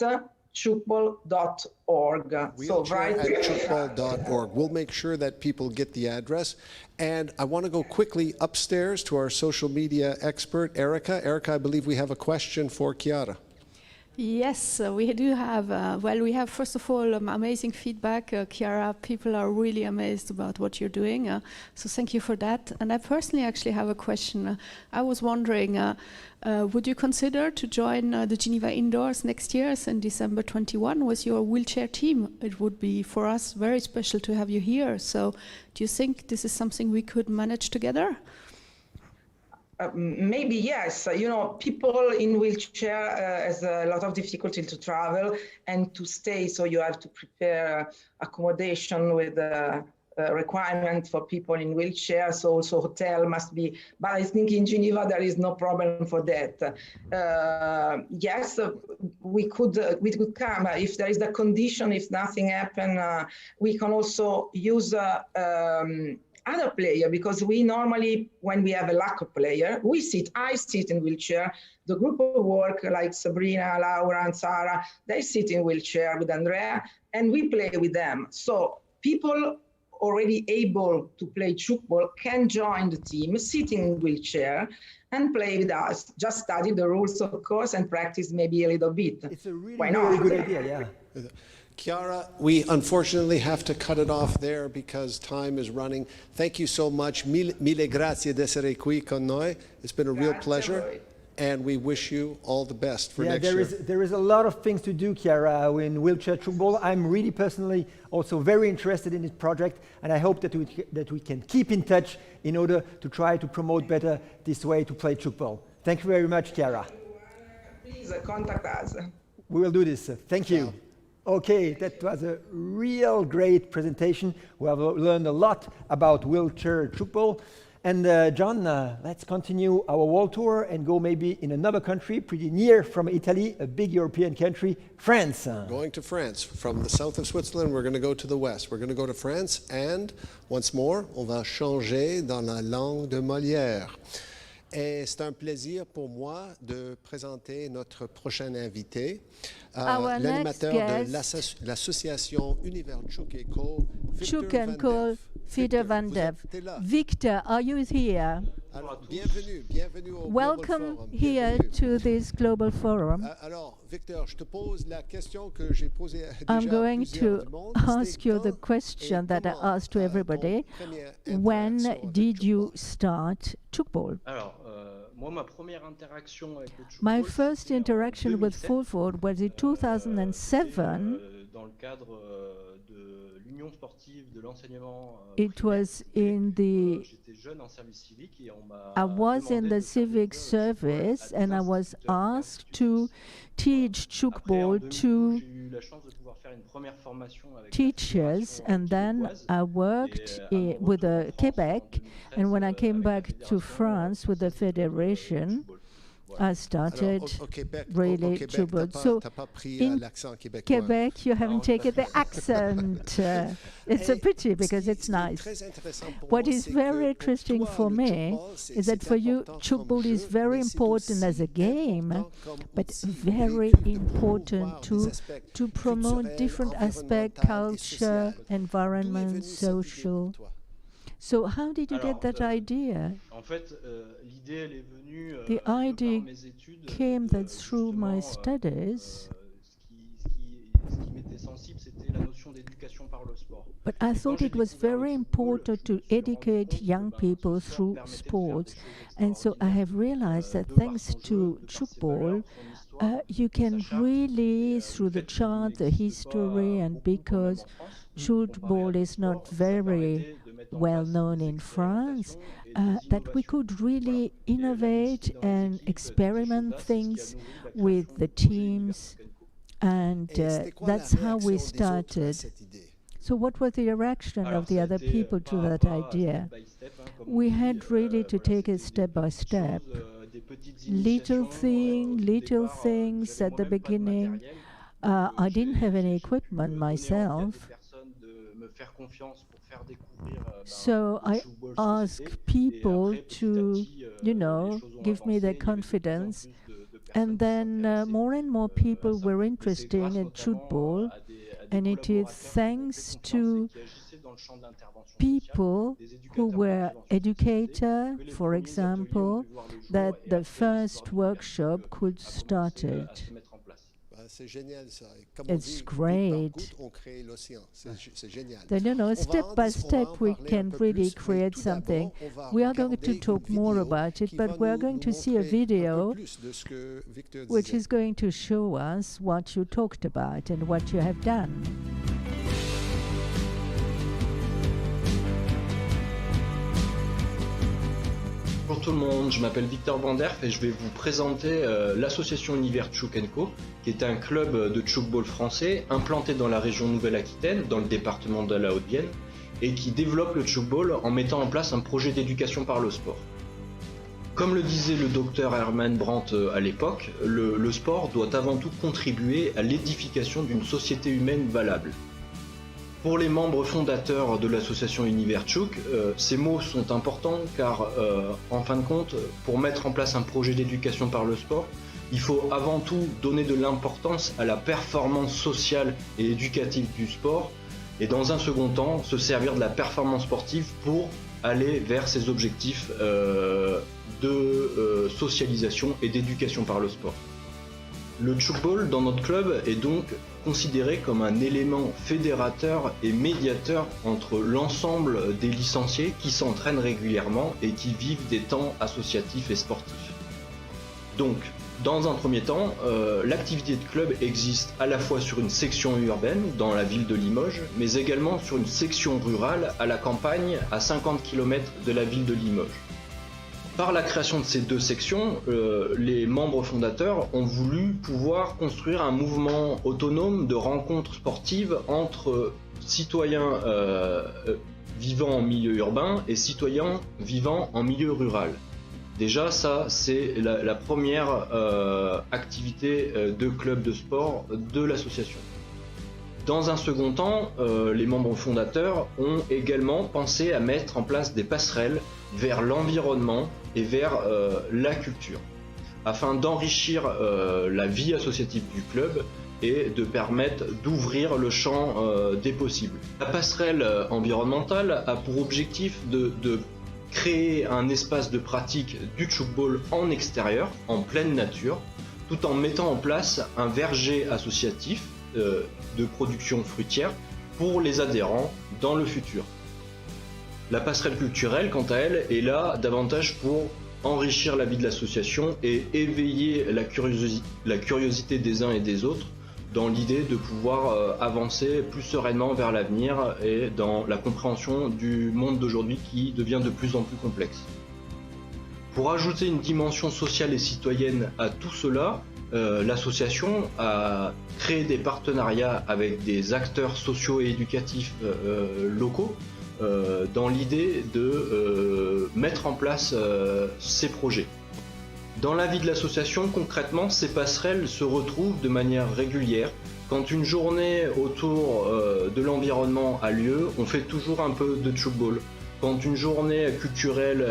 tchoukball.org. Wheelchair at tchoukball.org. We'll make sure that people get the address. And I want to go quickly upstairs to our social media expert, Erika. Erika, I believe we have a question for Chiara. Yes, we do have, we have first of all amazing feedback. Chiara, people are really amazed about what you're doing, so thank you for that. And I personally actually have a question. I was wondering, would you consider to join the Geneva Indoors next year in December 21 with your wheelchair team? It would be for us very special to have you here. So do you think this is something we could manage together? maybe yes. People in wheelchair has a lot of difficulty to travel and to stay. So you have to prepare accommodation with requirement for people in wheelchair. So also hotel must be. But I think in Geneva there is no problem for that. Yes, we could come if there is the condition. If nothing happen, we can also use. Other player, because we normally, when we have a lack of player, I sit in wheelchair. The group of work like Sabrina, Laura, and Sarah, they sit in wheelchair with Andrea, and we play with them. So people already able to play Tchoukball can join the team, sit in wheelchair, and play with us. Just study the rules, of course, and practice maybe a little bit. It's a really, Why not? good idea, yeah. Chiara, we unfortunately have to cut it off there because time is running. Thank you so much. Mille grazie di essere qui con noi. It's been a real pleasure, and we wish you all the best for next year. There is a lot of things to do, Chiara, in wheelchair Tchoukball. I'm really personally also very interested in this project, and I hope that we can keep in touch in order to try to promote better this way to play Tchoukball. Thank you very much, Chiara. Please contact us. We will do this. Thank you. Okay, that was a real great presentation. We have learned a lot about wheelchair Tchoukball. And John, let's continue our world tour and go maybe in another country pretty near from Italy, a big European country, France. Going to France. From the south of Switzerland, we're going to go to the west. We're going to go to France, and once more, on va changer dans la langue de Molière. Et c'est un plaisir pour moi de présenter notre prochain invité, l'animateur de l'association Univers Tchouk & Co, Victor Vanderf. Victor, are you here? Alors, bienvenue au Welcome Global Forum. here to this Global Forum. Alors, Victor, je te pose la question que j'ai posée I'm déjà à going plusieurs to du monde. ask you the question that I asked to everybody. When did you start Tchoukball? Alors, moi, ma première interaction avec le Tchoukball, My first c'était en interaction with 2007, football was in 2007. dans le cadre de l'Union sportive de l'enseignement. It was in the J'étais jeune en service civique et on m'a I was in demandé the de civic servir service à and I des was instituteurs asked to teach Après, en Tchoukball 2012, to j'ai eu la chance de pouvoir faire une première formation avec la teachers, fédération and then québécoise. I worked with Quebec, and when I came back to France with the federation, I started Alors, au Québec, really Québec, Tchoukball. t'as So pas pris in l'accent québécois. Quebec, you haven't taken the accent. It's a pity because it's nice. What is very interesting for me is that for you, Tchoukball is very important as a game, but very important to promote different aspects, culture, environment, social. So how did you get that idea? En fait, l'idée, elle est venue The un peu idea par mes études. came that through my Justement, studies, ce qui m'était sensible, c'était la notion d'éducation par le sport. but I thought it was very important to educate young people through sports. And so I have realized that thanks to Tchoukball, you can really, through the chart, the history, and because Tchoukball is not very well known in France, that we could really innovate and experiment things with the teams, and that's how we started. So what was the reaction of the other people to that idea? We had really to take it step by step. Little things at the beginning. I didn't have any equipment myself. So I asked people to, give me their confidence. And then more and more people were interested in Tchoukball. And it is thanks to people who were educators, for example, that the first workshop could start it. It's great. Then, step by step, we can really create something. We are going to talk more about it, but we are going to see a video which is going to show us what you talked about and what you have done. tout le monde, je m'appelle Victor Vanderf et je vais vous présenter l'association Univers Tchouk & Co, qui est un club de tchoukball français implanté dans la région Nouvelle-Aquitaine, dans le département de la Haute-Vienne, et qui développe le tchoukball en mettant en place un projet d'éducation par le sport. Comme le disait le docteur Herman Brandt à l'époque, le sport doit avant tout contribuer à l'édification d'une société humaine valable. Pour les membres fondateurs de l'association Univers Tchouk, ces mots sont importants car, en fin de compte, pour mettre en place un projet d'éducation par le sport, il faut avant tout donner de l'importance à la performance sociale et éducative du sport et dans un second temps, se servir de la performance sportive pour aller vers ses objectifs de socialisation et d'éducation par le sport. Le tchoukball dans notre club est donc considéré comme un élément fédérateur et médiateur entre l'ensemble des licenciés qui s'entraînent régulièrement et qui vivent des temps associatifs et sportifs. Donc, dans un premier temps, l'activité de club existe à la fois sur une section urbaine dans la ville de Limoges, mais également sur une section rurale à la campagne à 50 km de la ville de Limoges. Par la création de ces deux sections, les membres fondateurs ont voulu pouvoir construire un mouvement autonome de rencontres sportives entre citoyens vivant en milieu urbain et citoyens vivant en milieu rural. Déjà, ça, c'est la première activité de club de sport de l'association. Dans un second temps, les membres fondateurs ont également pensé à mettre en place des passerelles vers l'environnement et vers la culture, afin d'enrichir la vie associative du club et de permettre d'ouvrir le champ des possibles. La passerelle environnementale a pour objectif de créer un espace de pratique du tchoukball en extérieur, en pleine nature, tout en mettant en place un verger associatif de production fruitière pour les adhérents dans le futur. La passerelle culturelle, quant à elle, est là davantage pour enrichir la vie de l'association et éveiller la curiosité des uns et des autres dans l'idée de pouvoir avancer plus sereinement vers l'avenir et dans la compréhension du monde d'aujourd'hui qui devient de plus en plus complexe. Pour ajouter une dimension sociale et citoyenne à tout cela, l'association a créé des partenariats avec des acteurs sociaux et éducatifs locaux dans l'idée de mettre en place ces projets. Dans la vie de l'association, concrètement, ces passerelles se retrouvent de manière régulière. Quand une journée autour de l'environnement a lieu, on fait toujours un peu de tchoukball. Quand une journée culturelle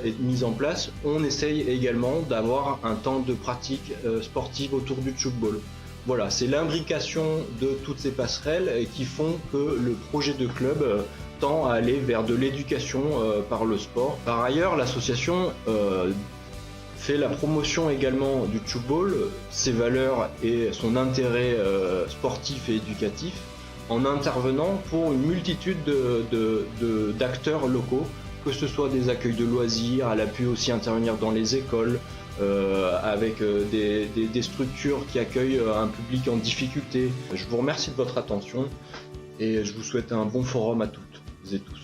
est mise en place, on essaye également d'avoir un temps de pratique sportive autour du tchoukball. Voilà, c'est l'imbrication de toutes ces passerelles qui font que le projet de club tend à aller vers de l'éducation par le sport. Par ailleurs, l'association fait la promotion également du tchoukball, ses valeurs et son intérêt sportif et éducatif, en intervenant pour une multitude d'acteurs locaux, que ce soit des accueils de loisirs, elle a pu aussi intervenir dans les écoles, avec des structures qui accueillent un public en difficulté. Je vous remercie de votre attention et je vous souhaite un bon forum à toutes et tous.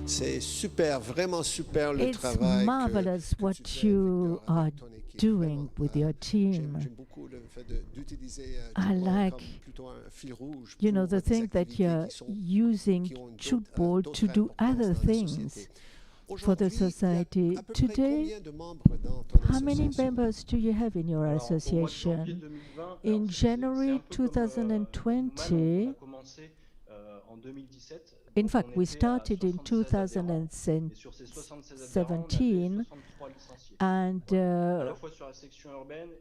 C'est super, vraiment super le It's travail. marvelous what you are doing with your team. I like, you know, the thing that you're using tchoukball to do other things for the society. Today, how many members do you have in your association? In January 2020, in fact, we started in 2017, and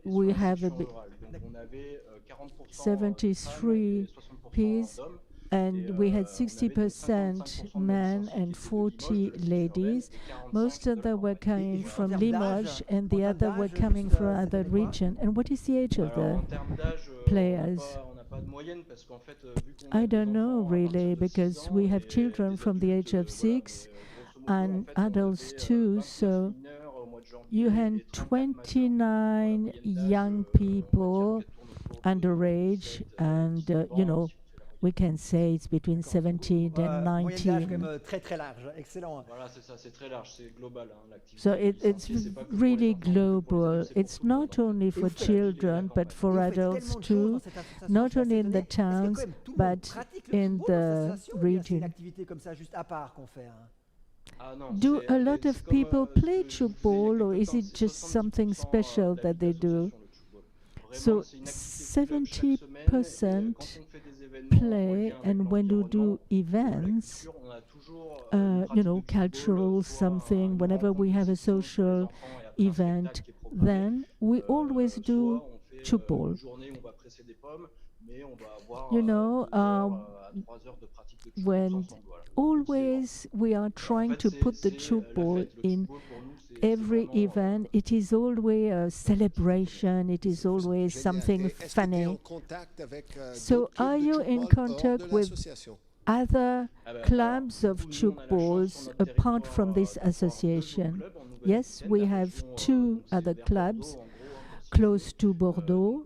we have 73 Ps, and we had 60% men and 40 ladies. Most of them were coming from Limoges, and the other were coming from other region. And what is the age of the players? I don't know really, because we have children from the age of 6 and adults too, so you had 29 young people underage, and you know, we can say it's between 17 and Moyenne d'âge quand 19. même très très large. Excellent. Voilà, c'est ça, c'est très large, c'est global, hein, l'activité. So du it's licencié, c'est pas que pour really les enfants, mais pour les global. adultes, c'est pour It's tout le monde. not only for children, but for adults too, not only in the towns, but in the C'est une region. activité comme ça juste à part qu'on fait. Hein. Ah non, Do c'est- a lot c'est of comme, people ce play que je vous disais il y a tchoukball, or quelques is temps, it c'est just 70% something special de that they do? l'association, le tchoukball. Vraiment, So c'est une activité de club chaque semaine, et, 70% quand on fait des événements en play, lien avec and when you do l'environnement, la events, culture, on a toujours une you pratique know, de tchoukball, cultural soit something, une whenever we rencontre have a de civisme pour les social enfants et après un event, spectacle qui est programmé. then we always Soit do on fait une tchoukball. journée où on va presser des pommes, mais on va avoir You know, 2 heures à 3 heures de pratique de tchoukball when ensemble. Voilà. always we are En trying fait, to c'est put the la tchoukball fête. Le in tchoukball, pour nous, c'est every vraiment, event. It is always a celebration. It is always Génial. something Et est-ce que tu es funny. en contact avec So d'autres clubs are de you in tchoukball hors contact de with l'association? other Ah bah, clubs alors, of du coup, nous, on a la chance tchoukballs sur notre apart from territoire this d'avoir 2 association? autres clubs en Yes, Nouvelle-Aquitaine. we La have région, 2 donc c'est other vers clubs Bordeaux, en gros, hein, close to donc, Bordeaux.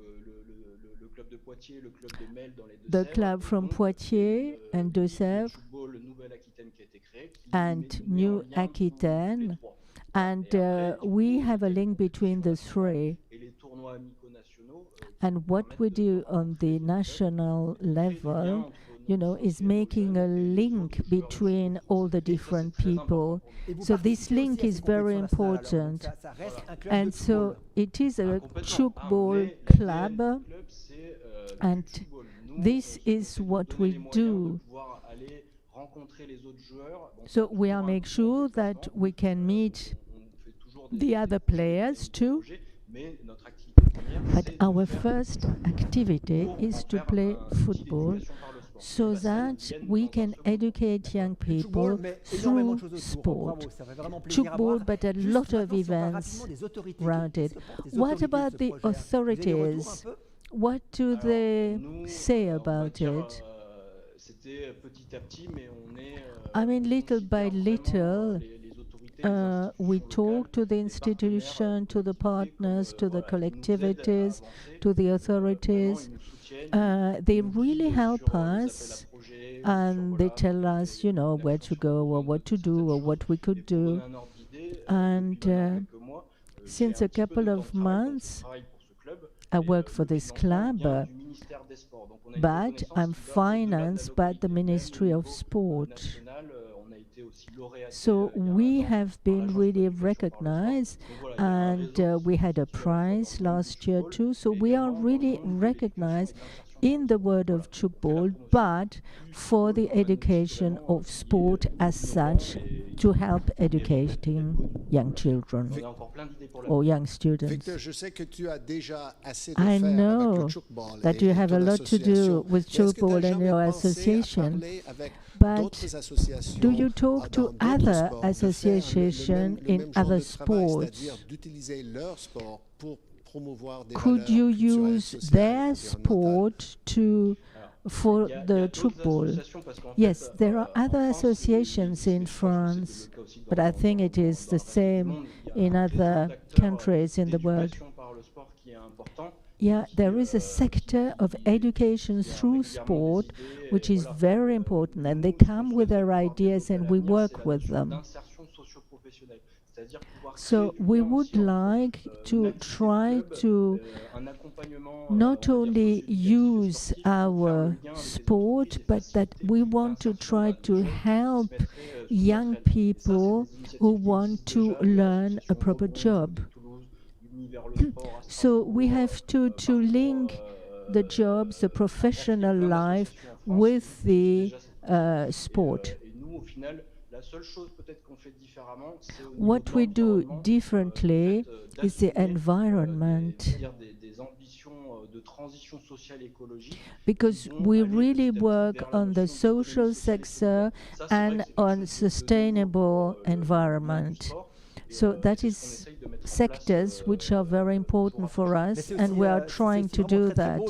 le club de Poitiers, le club de Mel dans les The Deux-Sèvres, club et from donc Poitiers and une ligue de Deux-Sèvres tchoukball Nouvelle-Aquitaine qui a été créée, qui and met en New lien tous les Aquitaine. 3. And Et après, du we coup, have a il y a link les between the compétitions nationales three. et les tournois amicaux nationaux, qui And nous what permettent we de do on the rencontrer les autres clubs, national créer du lien level, entre you nos know, is licenciés, nos making jeunes a et les link autres joueurs de between tchoukball all the français. Et ça, c'est different très important people. pour nous. Et vous So this participez link aussi à is ces very compétitions nationales, alors, important. donc ça reste un club And de so tchoukball. it is a Complètement. Ah, tchoukball mais l'ADN club, du club, c'est and du tchoukball. Nous, this on is s'est what donné we les moyens de do. pouvoir aller rencontrer les autres joueurs. Bon, So c'est we are toujours un make peu en sure that déplacement. we can meet On fait toujours des the other players too. projets, mais notre activité première, But c'est de our faire first activity pour is en to faire play un outil football d'éducation par le sport. so Les personnes that viennent we dans un can second temps. educate young Le tchoukball people met énormément de through choses autour. sport. Bravo, ça fait vraiment plaisir à voir. Tchoukball, but a Juste lot of maintenant, si on parle events rapidement des autorités, around qu'est-ce it. que pensent les What autorités de about ce the projet? Vous avez des retours un authorities? peu? What do Alors, they nous, say on va about dire, it? c'était petit à petit, mais on est. I mean, little by little, les autorités, les we institutions talk to the locales, les institution, to the partenaires, partners, to the voilà, qui nous aident à collectivities, avancer. to the Vraiment, authorities. ils nous soutiennent, They ils nous really guident help sur les appels à us, projets, and sur, they voilà, tell us, you know, where to go or what to do or what we could do. And since a couple of months, I work for this club, but I'm financed by the Ministry of Sport. So we have been really recognized, and we had a prize last year too. So we are really recognized in the world of tchoukball, but for the education of sport as such, to help educating young children or young students. Victor, je sais que tu as déjà assez de I faire avec know le tchoukball that et you have a ton lot to do association. with Est-ce que tu as tchoukball and jamais your pensé à association, parler avec but d'autres associations do you talk to dans d'autres other sports, de faire associations le in même genre other de travail, sports? c'est-à-dire d'utiliser leur sport pour promouvoir des Could valeurs you culturelles, use sociales, their environnementales? sport for the tchoukball? Yes, there are other associations in France, but I think it is the same in other countries in the world. Yeah, there is a sector of education through sport which is very important, and they come with their ideas and we work with them. So we would like to try to not only use our sport, but that we want to try to help young people who want to learn a proper job. So we have to link the jobs, the professional life, with the sport. What we do differently is the environment, because we really work on the social sector and on sustainable environment. So that is sectors which are very important for us, and we are trying to do that.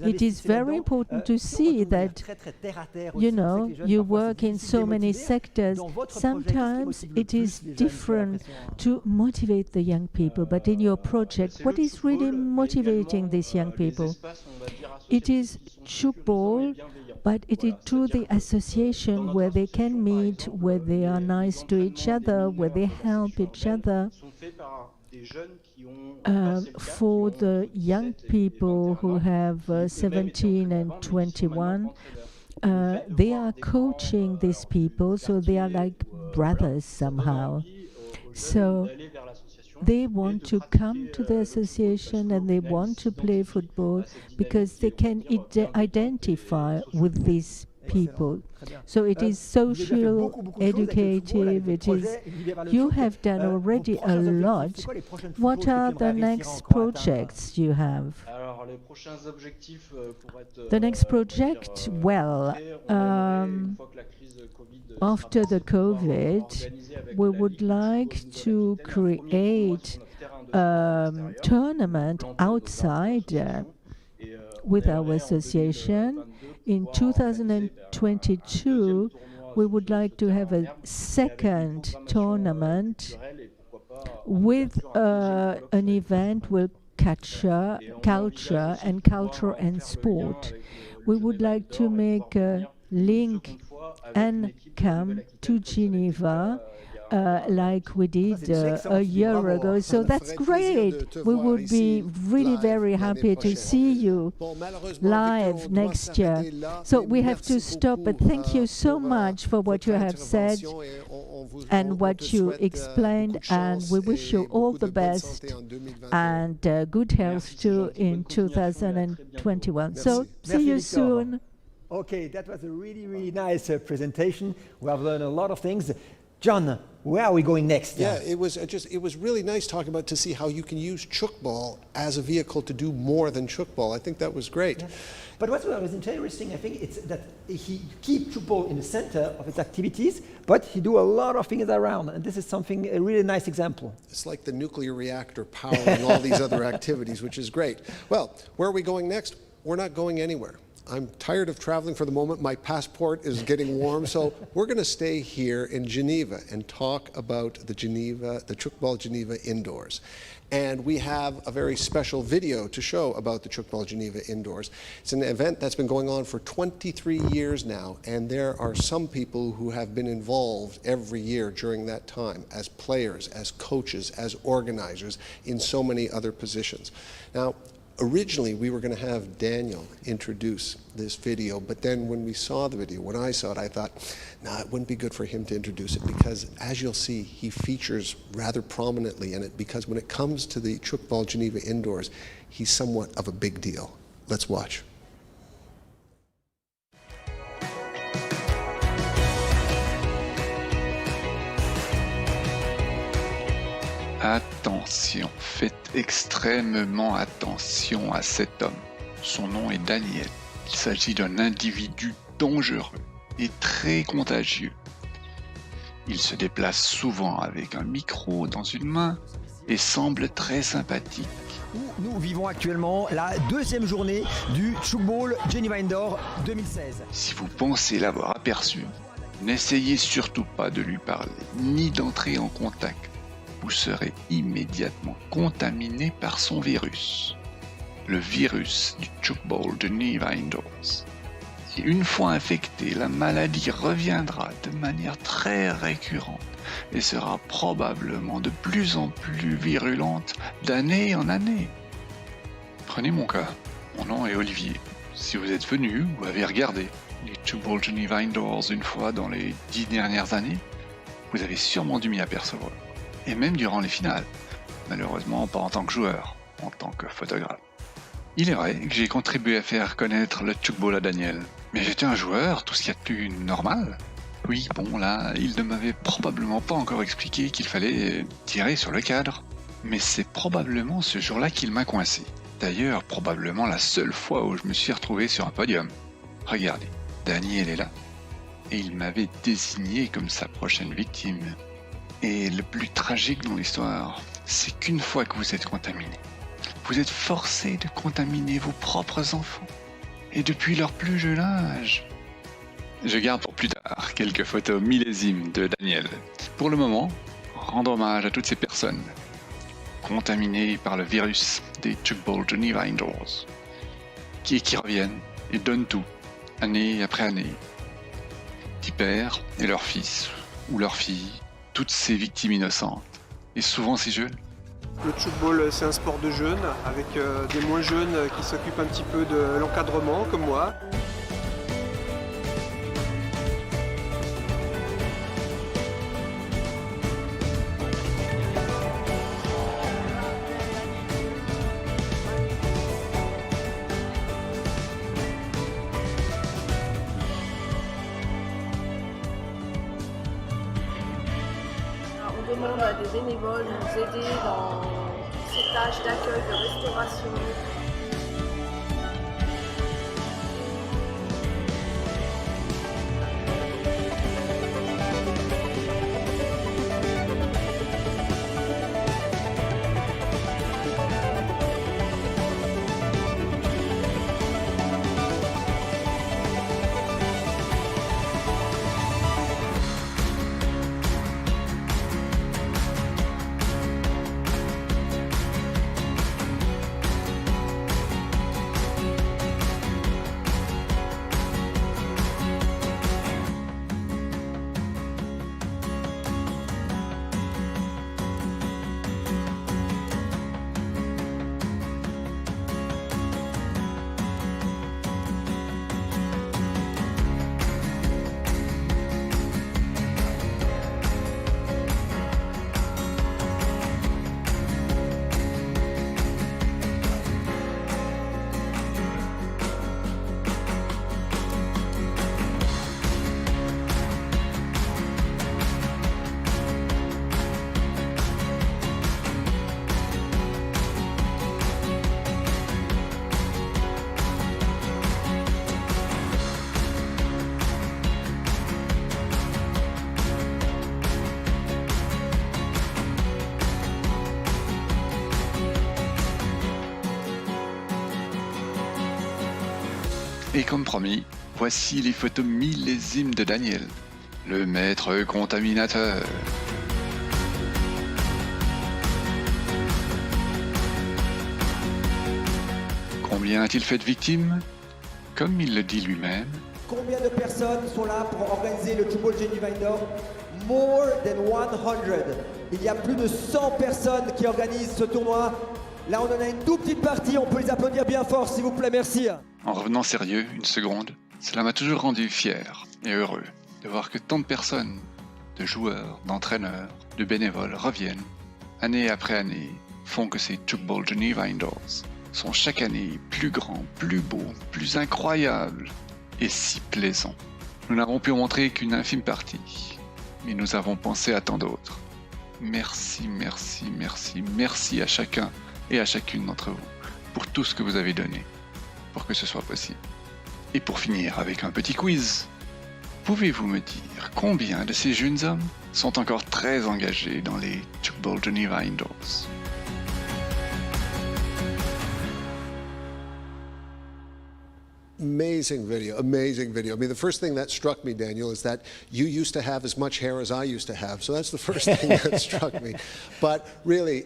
It is very important to see that, you know, you work in so many sectors. Sometimes it is different to motivate the young people, but in your project, what is really motivating these young people? It is Tchoukball, but it is through the association where they can meet, where they are nice to each other, where they help each other. For the young people who have 17 and 21, they are coaching these people, so they are like brothers somehow. So they want to come to the association and they want to play football because they can identify with these people. So it is social, educative, it is, you have done already a lot. What are the next projects you have? The next project, well, after the COVID, we would like to create a tournament outside with our association. In 2022, we would like to have a second tournament with an event with culture and sport. We would like to make a link and come to Geneva like we did a year ago. So that's great. We would be really very happy to see you live next year. So we have to stop, but thank you so much for what you have said and what you explained, and we wish you all the best and good health too in 2021. So see you soon. Okay, that was a really, really nice presentation. We have learned a lot of things. John, where are we going next? Yeah, it was really nice talking about to see how you can use Tchoukball as a vehicle to do more than Tchoukball. I think that was great. Yeah. But what was interesting, I think, it's that he keeps Tchoukball in the center of his activities, but he do a lot of things around, and this is something, a really nice example. It's like the nuclear reactor powering all these other activities, which is great. Well, where are we going next? We're not going anywhere. I'm tired of traveling for the moment. My passport is getting warm, so we're going to stay here in Geneva and talk about the Tchoukball Geneva Indoors. And we have a very special video to show about the Tchoukball Geneva Indoors. It's an event that's been going on for 23 years now, and there are some people who have been involved every year during that time as players, as coaches, as organizers, in so many other positions. Now, originally, we were going to have Daniel introduce this video, but then when we saw the video, when I saw it, I thought, nah, it wouldn't be good for him to introduce it because, as you'll see, he features rather prominently in it because when it comes to the Tchoukball Geneva Indoors, he's somewhat of a big deal. Let's watch. Attention, faites extrêmement attention à cet homme. Son nom est Daniel. Il s'agit d'un individu dangereux et très contagieux. Il se déplace souvent avec un micro dans une main et semble très sympathique. Nous vivons actuellement la deuxième journée du Tchoukball Geneva Indoors 2016. Si vous pensez l'avoir aperçu, n'essayez surtout pas de lui parler, ni d'entrer en contact. Vous serez immédiatement contaminé par son virus. Le virus du Tchoukball Geneva Indoors. Et une fois infecté, la maladie reviendra de manière très récurrente et sera probablement de plus en plus virulente d'année en année. Prenez mon cas, mon nom est Olivier. Si vous êtes venu ou avez regardé les Tchoukball Geneva Indoors une fois dans les 10 dernières années, vous avez sûrement dû m'y apercevoir. Et même durant les finales. Malheureusement, pas en tant que joueur, en tant que photographe. Il est vrai que j'ai contribué à faire connaître le Tchoukball à Daniel. Mais j'étais un joueur, tout ce qu'il y a de plus normal. Oui, bon, là, il ne m'avait probablement pas encore expliqué qu'il fallait tirer sur le cadre. Mais c'est probablement ce jour-là qu'il m'a coincé. D'ailleurs, probablement la seule fois où je me suis retrouvé sur un podium. Regardez, Daniel est là. Et il m'avait désigné comme sa prochaine victime. Et le plus tragique dans l'histoire, c'est qu'une fois que vous êtes contaminé, vous êtes forcé de contaminer vos propres enfants. Et depuis leur plus jeune âge. Je garde pour plus tard quelques photos millésimes de Daniel. Pour le moment, rendre hommage à toutes ces personnes contaminées par le virus des Tchoukball Geneva Indoors, qui reviennent et donnent tout, année après année. Qui pères et leurs fils ou leurs filles, toutes ces victimes innocentes, et souvent si jeunes. Le tchoukball, c'est un sport de jeunes, avec des moins jeunes qui s'occupent un petit peu de l'encadrement, comme moi. On demande à des bénévoles de nous aider dans toutes ces tâches d'accueil, de restauration. Et comme promis, voici les photos millésimes de Daniel, le maître contaminateur. Combien a-t-il fait de victimes? Comme il le dit lui-même. Combien de personnes sont là pour organiser le Tchoukball Geneva Indoors? More than 100. Il y a plus de 100 personnes qui organisent ce tournoi. Là, on en a une toute petite partie, on peut les applaudir bien fort, s'il vous plaît, merci. En revenant sérieux, une seconde, cela m'a toujours rendu fier et heureux de voir que tant de personnes, de joueurs, d'entraîneurs, de bénévoles reviennent, année après année, font que ces Tchoukball Geneva Indoors sont chaque année plus grands, plus beaux, plus incroyables et si plaisants. Nous n'avons pu montrer qu'une infime partie, mais nous avons pensé à tant d'autres. Merci, merci, merci, merci à chacun et à chacune d'entre vous pour tout ce que vous avez donné pour que ce soit possible. Et pour finir avec un petit quiz, pouvez-vous me dire combien de ces jeunes hommes sont encore très engagés dans les Tchoukball Geneva Indoors? Amazing video, amazing video. I mean, the first thing that struck me, Daniel, is that you used to have as much hair as I used to have. So that's the first thing that struck me. But really,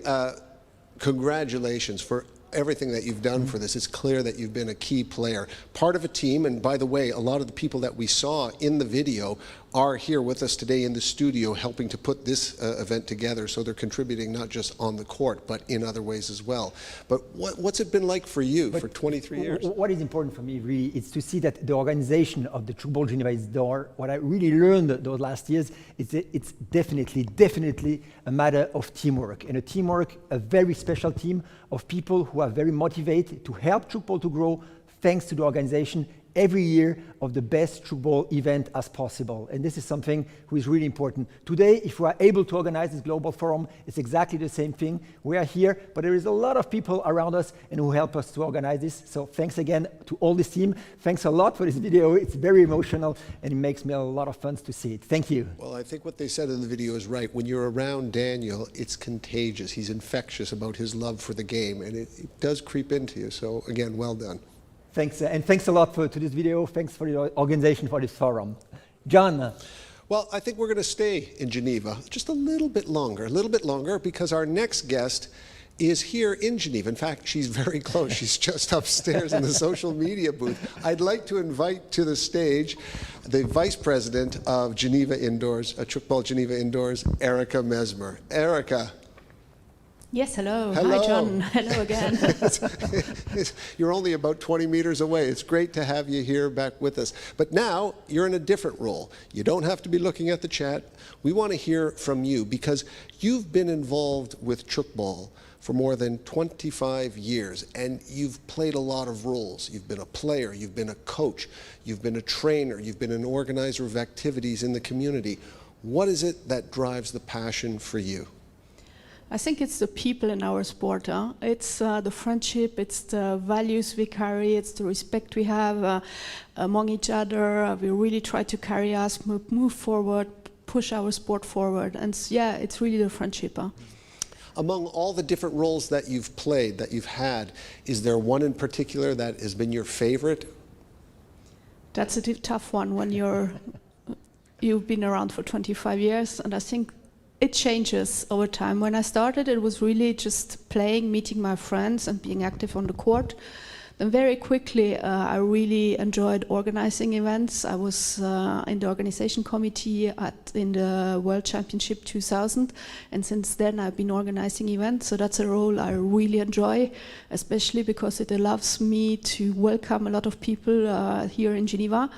congratulations for everything that you've done for this. It's clear that you've been a key player, part of a team. And by the way, a lot of the people that we saw in the video are here with us today in the studio helping to put this event together. So they're contributing not just on the court, but in other ways as well. But what's it been like for you for 23 years? What is important for me really is to see that the organization of the Tchoukball Geneva Indoors, what I really learned those last years is that it's definitely a matter of teamwork. And a very special team of people who are very motivated to help Tchoukball to grow thanks to the organization every year of the best Tchoukball event as possible. And this is something which is really important. Today, if we are able to organize this global forum, it's exactly the same thing. We are here, but there is a lot of people around us and who help us to organize this. So thanks again to all this team. Thanks a lot for this video. It's very emotional and it makes me a lot of fun to see it. Thank you. Well, I think what they said in the video is right. When you're around Daniel, it's contagious. He's infectious about his love for the game, and it does creep into you. So again, well done. Thanks, and thanks a lot to this video. Thanks for the organization for this forum. John. Well, I think we're going to stay in Geneva just a little bit longer, because our next guest is here in Geneva. In fact, she's very close. She's just upstairs in the social media booth. I'd like to invite to the stage the Vice President of Geneva Indoors, Tchoukball Geneva Indoors, Erika Mesmer. Erika. Yes, hello. Hello. Hi, John. Hello again. You're only about 20 meters away. It's great to have you here back with us. But now you're in a different role. You don't have to be looking at the chat. We want to hear from you because you've been involved with Tchoukball for more than 25 years, and you've played a lot of roles. You've been a player, you've been a coach, you've been a trainer, you've been an organizer of activities in the community. What is it that drives the passion for you? I think it's the people in our sport. It's the friendship, it's the values we carry, it's the respect we have among each other. We really try to carry us, move forward, push our sport forward. And yeah, it's really the friendship. Among all the different roles that you've played, that you've had, is there one in particular that has been your favorite? That's a tough one when you've been around for 25 years, and I think it changes over time. When I started, it was really just playing, meeting my friends and being active on the court. Then very quickly, I really enjoyed organizing events. I was in the organization committee in the World Championship 2000, and since then I've been organizing events. So that's a role I really enjoy, especially because it allows me to welcome a lot of people here in Geneva.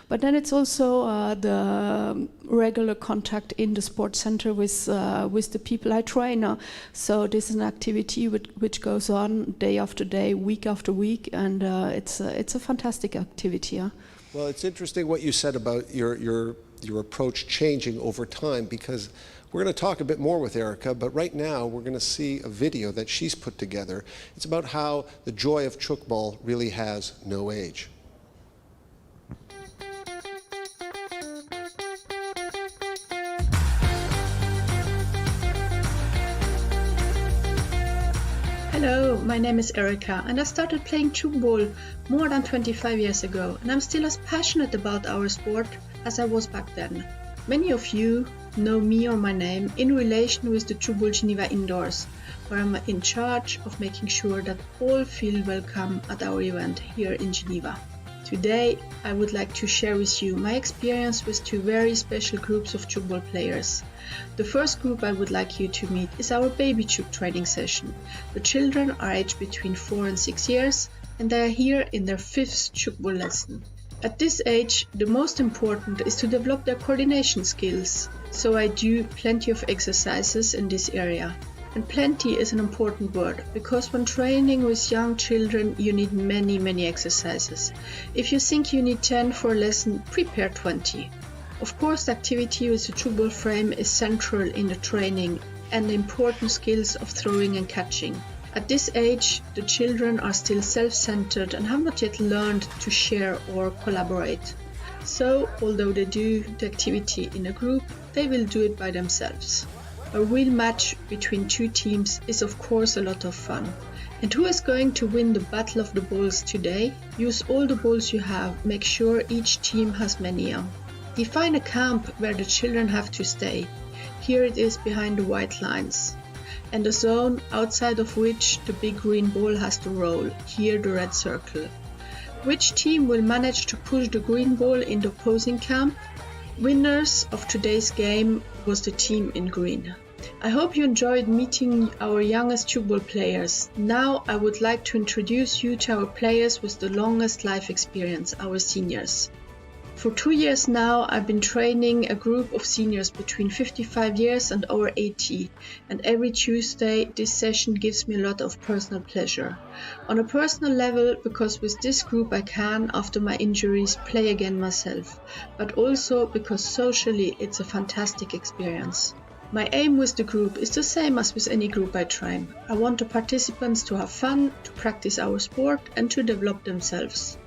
But then it's also the regular contact in the sports center with the people I train. So this is an activity which goes on day after day, week after week, and it's a fantastic activity. Well, it's interesting what you said about your approach changing over time, because we're going to talk a bit more with Erika, but right now we're going to see a video that she's put together. It's about how the joy of Tchoukball really has no age. Hello, my name is Erika and I started playing Tchoukball more than 25 years ago, and I'm still as passionate about our sport as I was back then. Many of you know me or my name in relation with the Tchoukball Geneva Indoors, where I'm in charge of making sure that all feel welcome at our event here in Geneva. Today, I would like to share with you my experience with two very special groups of Tchoukball players. The first group I would like you to meet is our baby Tchouk training session. The children are aged between 4 and 6 years, and they are here in their 5th Tchoukball lesson. At this age, the most important is to develop their coordination skills, so I do plenty of exercises in this area. And plenty is an important word, because when training with young children you need many exercises. If you think you need 10 for a lesson, prepare 20. Of course, the activity with the Tchoukball frame is central in the training and the important skills of throwing and catching. At this age, the children are still self-centered and have not yet learned to share or collaborate. So, although they do the activity in a group, they will do it by themselves. A real match between two teams is of course a lot of fun. And who is going to win the battle of the balls today? Use all the balls you have, make sure each team has many. Define a camp where the children have to stay. Here it is behind the white lines. And a zone outside of which the big green ball has to roll, here the red circle. Which team will manage to push the green ball in the opposing camp? Winners of today's game was the team in green. I hope you enjoyed meeting our youngest Tchoukball players. Now I would like to introduce you to our players with the longest life experience, our seniors. For 2 years now, I've been training a group of seniors between 55 years and over 80, and every Tuesday this session gives me a lot of personal pleasure. On a personal level, because with this group I can, after my injuries, play again myself, but also because socially it's a fantastic experience. My aim with the group is the same as with any group I train. I want the participants to have fun, to practice our sport and to develop themselves.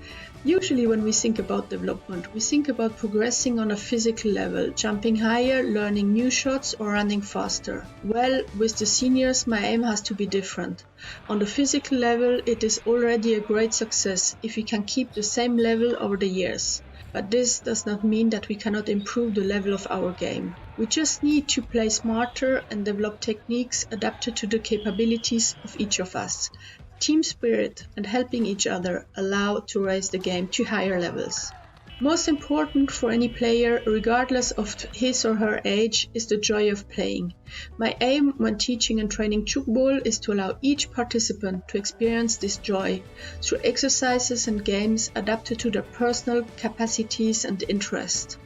Usually when we think about development, we think about progressing on a physical level, jumping higher, learning new shots or running faster. Well, with the seniors my aim has to be different. On the physical level it is already a great success if we can keep the same level over the years. But this does not mean that we cannot improve the level of our game. We just need to play smarter and develop techniques adapted to the capabilities of each of us. Team spirit and helping each other allow to raise the game to higher levels. Most important for any player, regardless of his or her age, is the joy of playing. My aim when teaching and training Tchoukball is to allow each participant to experience this joy through exercises and games adapted to their personal capacities and interests.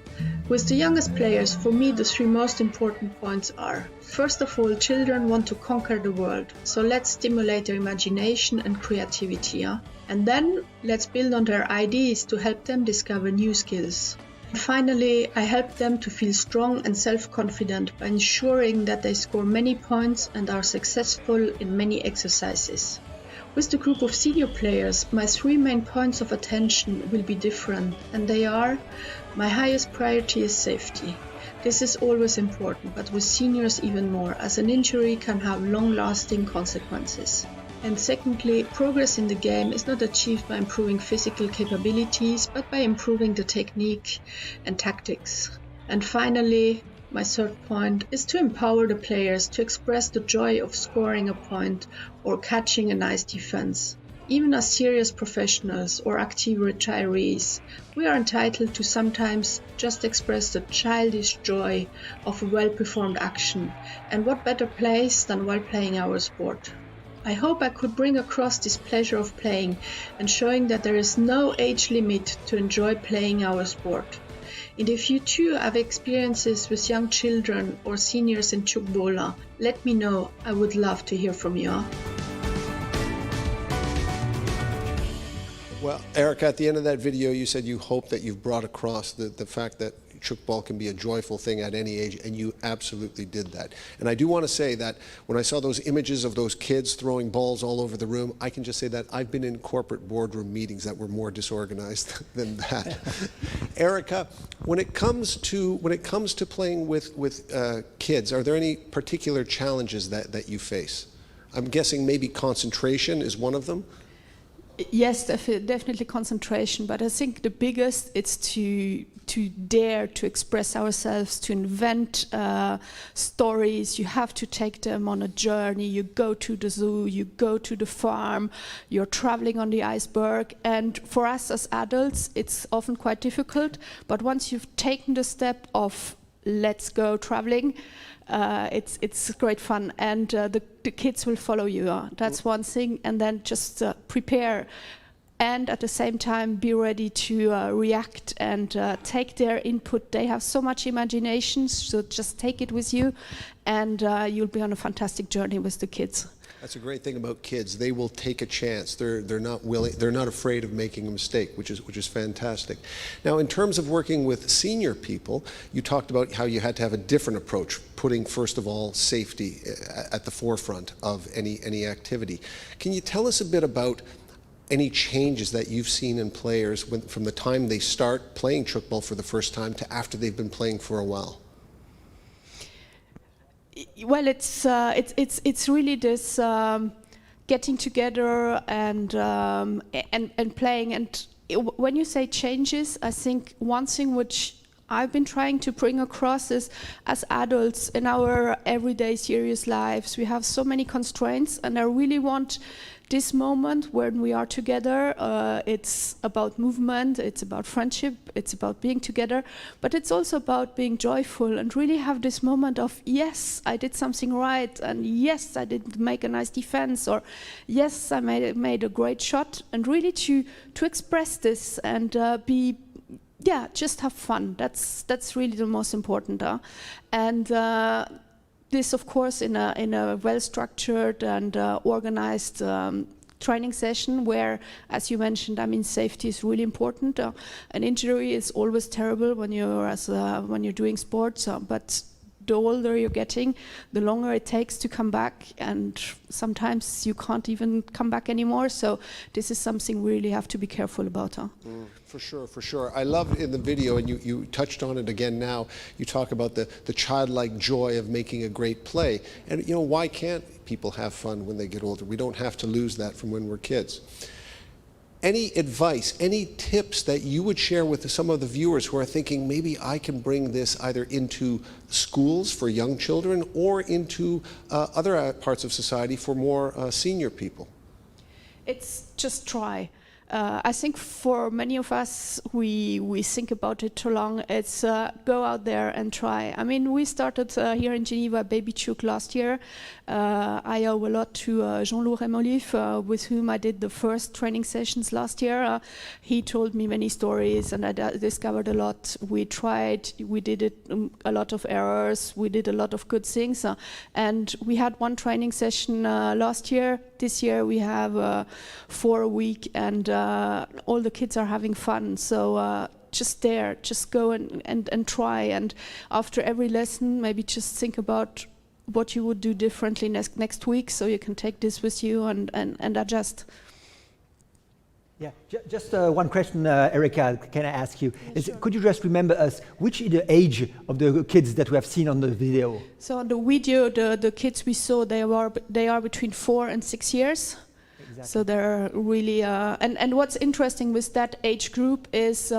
With the youngest players, for me the three most important points are: first of all, children want to conquer the world, so let's stimulate their imagination and creativity. And then let's build on their ideas to help them discover new skills. And finally, I help them to feel strong and self-confident by ensuring that they score many points and are successful in many exercises. With the group of senior players, my three main points of attention will be different, and they are: my highest priority is safety. This is always important, but with seniors even more, as an injury can have long-lasting consequences. And secondly, progress in the game is not achieved by improving physical capabilities, but by improving the technique and tactics. And finally, my third point is to empower the players to express the joy of scoring a point or catching a nice defense. Even as serious professionals or active retirees, we are entitled to sometimes just express the childish joy of a well-performed action, and what better place than while playing our sport. I hope I could bring across this pleasure of playing and showing that there is no age limit to enjoy playing our sport. And if you too have experiences with young children or seniors in Tchoukball, let me know. I would love to hear from you. Well, Erika, at the end of that video, you said you hope that you've brought across the fact that Tchoukball can be a joyful thing at any age, and you absolutely did that. And I do want to say that when I saw those images of those kids throwing balls all over the room, I can just say that I've been in corporate boardroom meetings that were more disorganized than that. Erika, when it comes to playing with kids, are there any particular challenges that you face? I'm guessing maybe concentration is one of them. Yes, definitely concentration, but I think the biggest is to dare to express ourselves, to invent stories. You have to take them on a journey. You go to the zoo, you go to the farm, you're traveling on the iceberg, and for us as adults it's often quite difficult, but once you've taken the step of let's go traveling, it's great fun, and the kids will follow you. That's one thing, and then just prepare, and at the same time be ready to react and take their input. They have so much imagination, so just take it with you, and you'll be on a fantastic journey with the kids. That's a great thing about kids. They will take a chance. They're not afraid of making a mistake, which is fantastic. Now, in terms of working with senior people, you talked about how you had to have a different approach, putting first of all safety at the forefront of any activity. Can you tell us a bit about any changes that you've seen in players from the time they start playing Tchoukball for the first time to after they've been playing for a while? Well, it's really this getting together and playing. And when you say changes, I think one thing which I've been trying to bring across is, as adults in our everyday serious lives, we have so many constraints, and I really want this moment when we are together. It's about movement, it's about friendship, it's about being together, but it's also about being joyful and really have this moment of, yes, I did something right, and yes, I did make a nice defense, or yes, I made a great shot, and really to express this and be yeah, just have fun. That's really the most important. And this, of course, in a well-structured and organized training session where, as you mentioned, I mean, safety is really important. An injury is always terrible when you're doing sports, but the older you're getting, the longer it takes to come back, and sometimes you can't even come back anymore. So this is something we really have to be careful about. For sure, for sure. I love in the video, and you touched on it again now, you talk about the childlike joy of making a great play. And you know, why can't people have fun when they get older? We don't have to lose that from when we're kids. Any advice, any tips that you would share with some of the viewers who are thinking, maybe I can bring this either into schools for young children or into other parts of society for more senior people? It's just try. I think for many of us, we think about it too long. It's go out there and try. I mean, we started here in Geneva Baby Tchouk last year. I owe a lot to Jean-Loup Remolif, with whom I did the first training sessions last year. He told me many stories, and I discovered a lot. We tried, we did it, a lot of errors, we did a lot of good things. And we had one training session last year. This year we have 4 a week, and all the kids are having fun. So just go and try. And after every lesson, maybe just think about what you would do differently next week, so you can take this with you and adjust. Yeah, just one question, Erika, can I ask you? Sure. Could you just remember us, which is the age of the kids that we have seen on the video? So on the video, the kids we saw, they are between 4 and 6 years. Exactly. So they're really, and what's interesting with that age group is,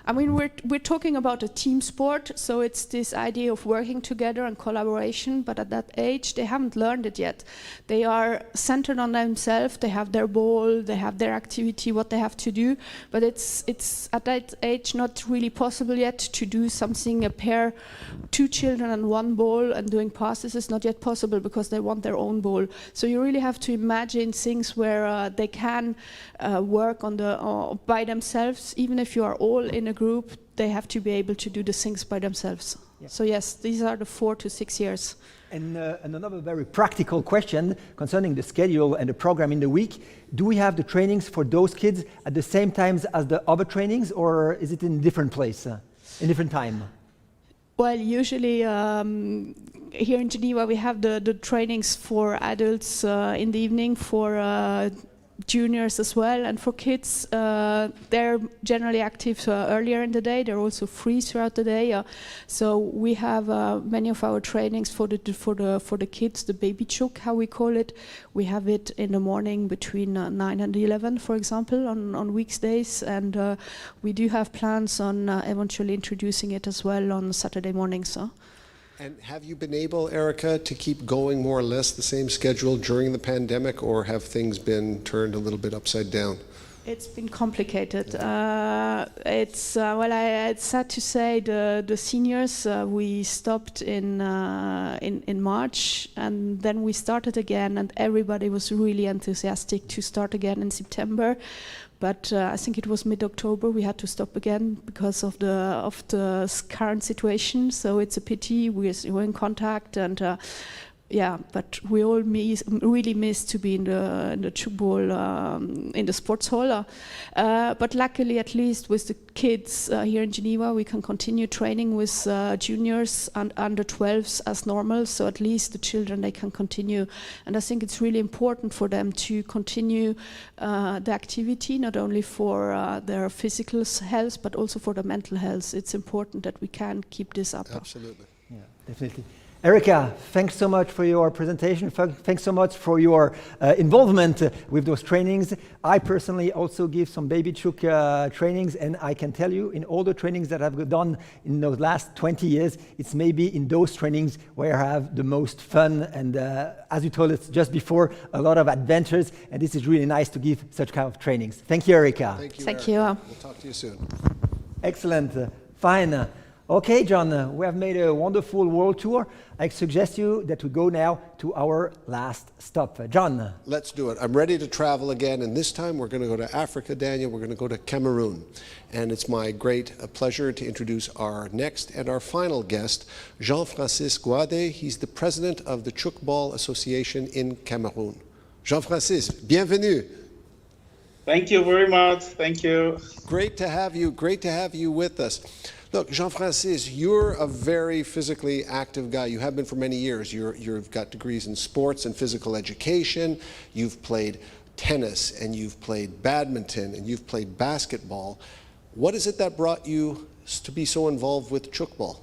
I mean, we're talking about a team sport, so it's this idea of working together and collaboration, but at that age, they haven't learned it yet. They are centered on themselves, they have their ball, they have their activity, what they have to do, but it's at that age not really possible yet to do something, a pair, 2 children and 1 ball and doing passes is not yet possible because they want their own ball. So you really have to imagine things where they can work on by themselves. Even if you are all in a group, they have to be able to do the things by themselves. Yeah. So yes, these are the 4 to 6 years. And another very practical question concerning the schedule and the program in the week. Do we have the trainings for those kids at the same times as the other trainings, or is it in a different place, in different time? Well, usually here in Geneva we have the trainings for adults in the evening, for juniors as well, and for kids they're generally active earlier in the day. They're also free throughout the day. So we have many of our trainings for the kids, the baby tchouk, how we call it. We have it in the morning between 9 and 11, for example, on weekdays, and we do have plans on eventually introducing it as well on Saturday mornings. And have you been able, Erika, to keep going more or less the same schedule during the pandemic, or have things been turned a little bit upside down? It's been complicated. It's sad to say the seniors we stopped in March, and then we started again, and everybody was really enthusiastic to start again in September. But I think it was mid-October we had to stop again because of the current situation. So it's a pity. We're in contact, and yeah, but we all really miss to be in the Tchoukball in the sports hall. But luckily, at least with the kids here in Geneva, we can continue training with juniors and under 12s as normal. So at least the children, they can continue. And I think it's really important for them to continue the activity, not only for their physical health, but also for the mental health. It's important that we can keep this up. Absolutely. Yeah, definitely. Erika, thanks so much for your presentation. Thanks so much for your involvement with those trainings. I personally also give some baby tchouk trainings, and I can tell you, in all the trainings that I've done in those last 20 years, it's maybe in those trainings where I have the most fun, and as you told us just before, a lot of adventures, and this is really nice to give such kind of trainings. Thank you, Erika. Thank you, Thank Erika. you. We'll talk to you soon. Excellent. Fine. Okay, John, we have made a wonderful world tour. I suggest you that we go now to our last stop. John. Let's do it. I'm ready to travel again, and this time we're going to go to Africa, Daniel. We're going to go to Cameroon. And it's my great pleasure to introduce our next and our final guest, Jean-Francis Gwade. He's the president of the Tchoukball Association in Cameroon. Jean-Francis, bienvenue. Thank you very much. Thank you. Great to have you. Great to have you with us. Look, Jean-Francis, you're a very physically active guy. You have been for many years. You've got degrees in sports and physical education. You've played tennis, and you've played badminton, and you've played basketball. What is it that brought you to be so involved with Tchoukball?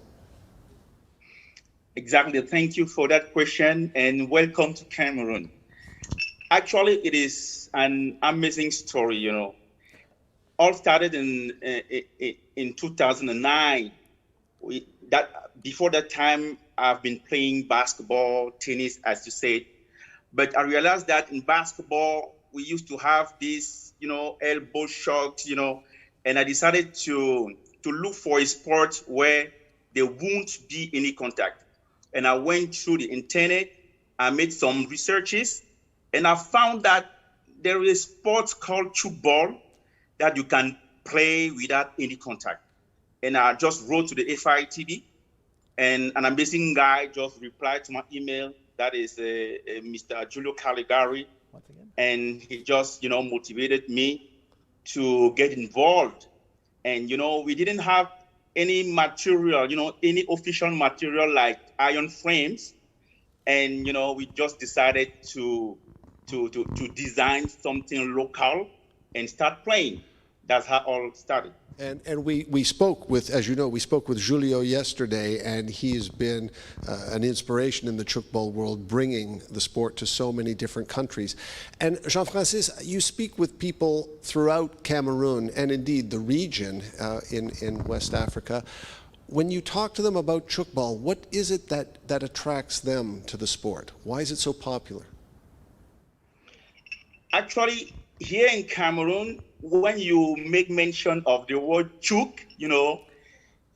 Exactly. Thank you for that question, and welcome to Cameroon. Actually, it is an amazing story, you know. All started in 2009. Before that time, I've been playing basketball, tennis, as you said. But I realized that in basketball, we used to have these, you know, elbow shots, you know, and I decided to look for a sport where there won't be any contact. And I went through the internet, I made some researches, and I found that there is a sport called Tchoukball that you can play without any contact. And I just wrote to the FITB, and an amazing guy just replied to my email. That is Mr. Giulio Caligari. And he just, you know, motivated me to get involved. And, you know, we didn't have any material, you know, any official material like iron frames. And, you know, we just decided to design something local and start playing. That's how it all started. And we spoke with, as you know, we spoke with Giulio yesterday, and he's been an inspiration in the Tchoukball world, bringing the sport to so many different countries. And Jean-Francis, you speak with people throughout Cameroon and indeed the region in West Africa. When you talk to them about Tchoukball, what is it that attracts them to the sport? Why is it so popular? Actually, here in Cameroon, when you make mention of the word chouk, you know,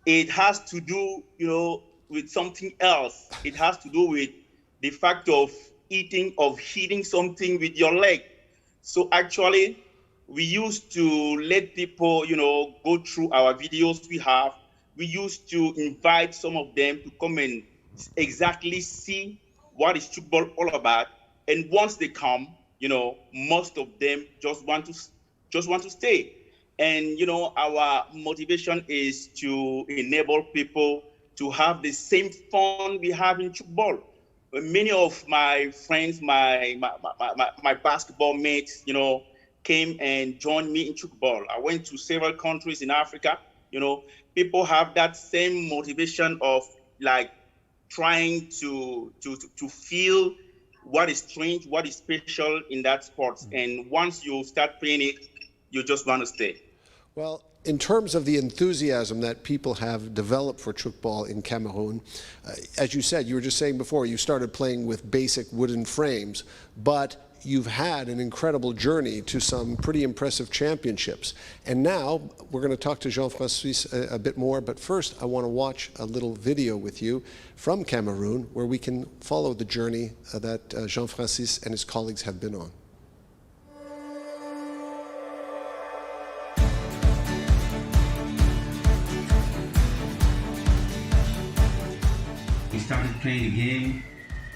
it has to do, you know, with something else. It has to do with the fact of hitting something with your leg. So actually, we used to let people, you know, go through our videos we have. We used to invite some of them to come and exactly see what is Tchoukball all about. And once they come, you know, most of them just want to stay. And, you know, our motivation is to enable people to have the same fun we have in Tchoukball. Many of my friends, my basketball mates, you know, came and joined me in Tchoukball. I went to several countries in Africa. You know, people have that same motivation of like trying to feel what is strange, what is special in that sport. And once you start playing it, you just want to stay. Well, in terms of the enthusiasm that people have developed for Tchoukball in Cameroon, as you said, you were just saying before, you started playing with basic wooden frames, but you've had an incredible journey to some pretty impressive championships. And now we're going to talk to Jean-Francis a bit more, but first I want to watch a little video with you from Cameroon where we can follow the journey that Jean-Francis and his colleagues have been on. We started playing the game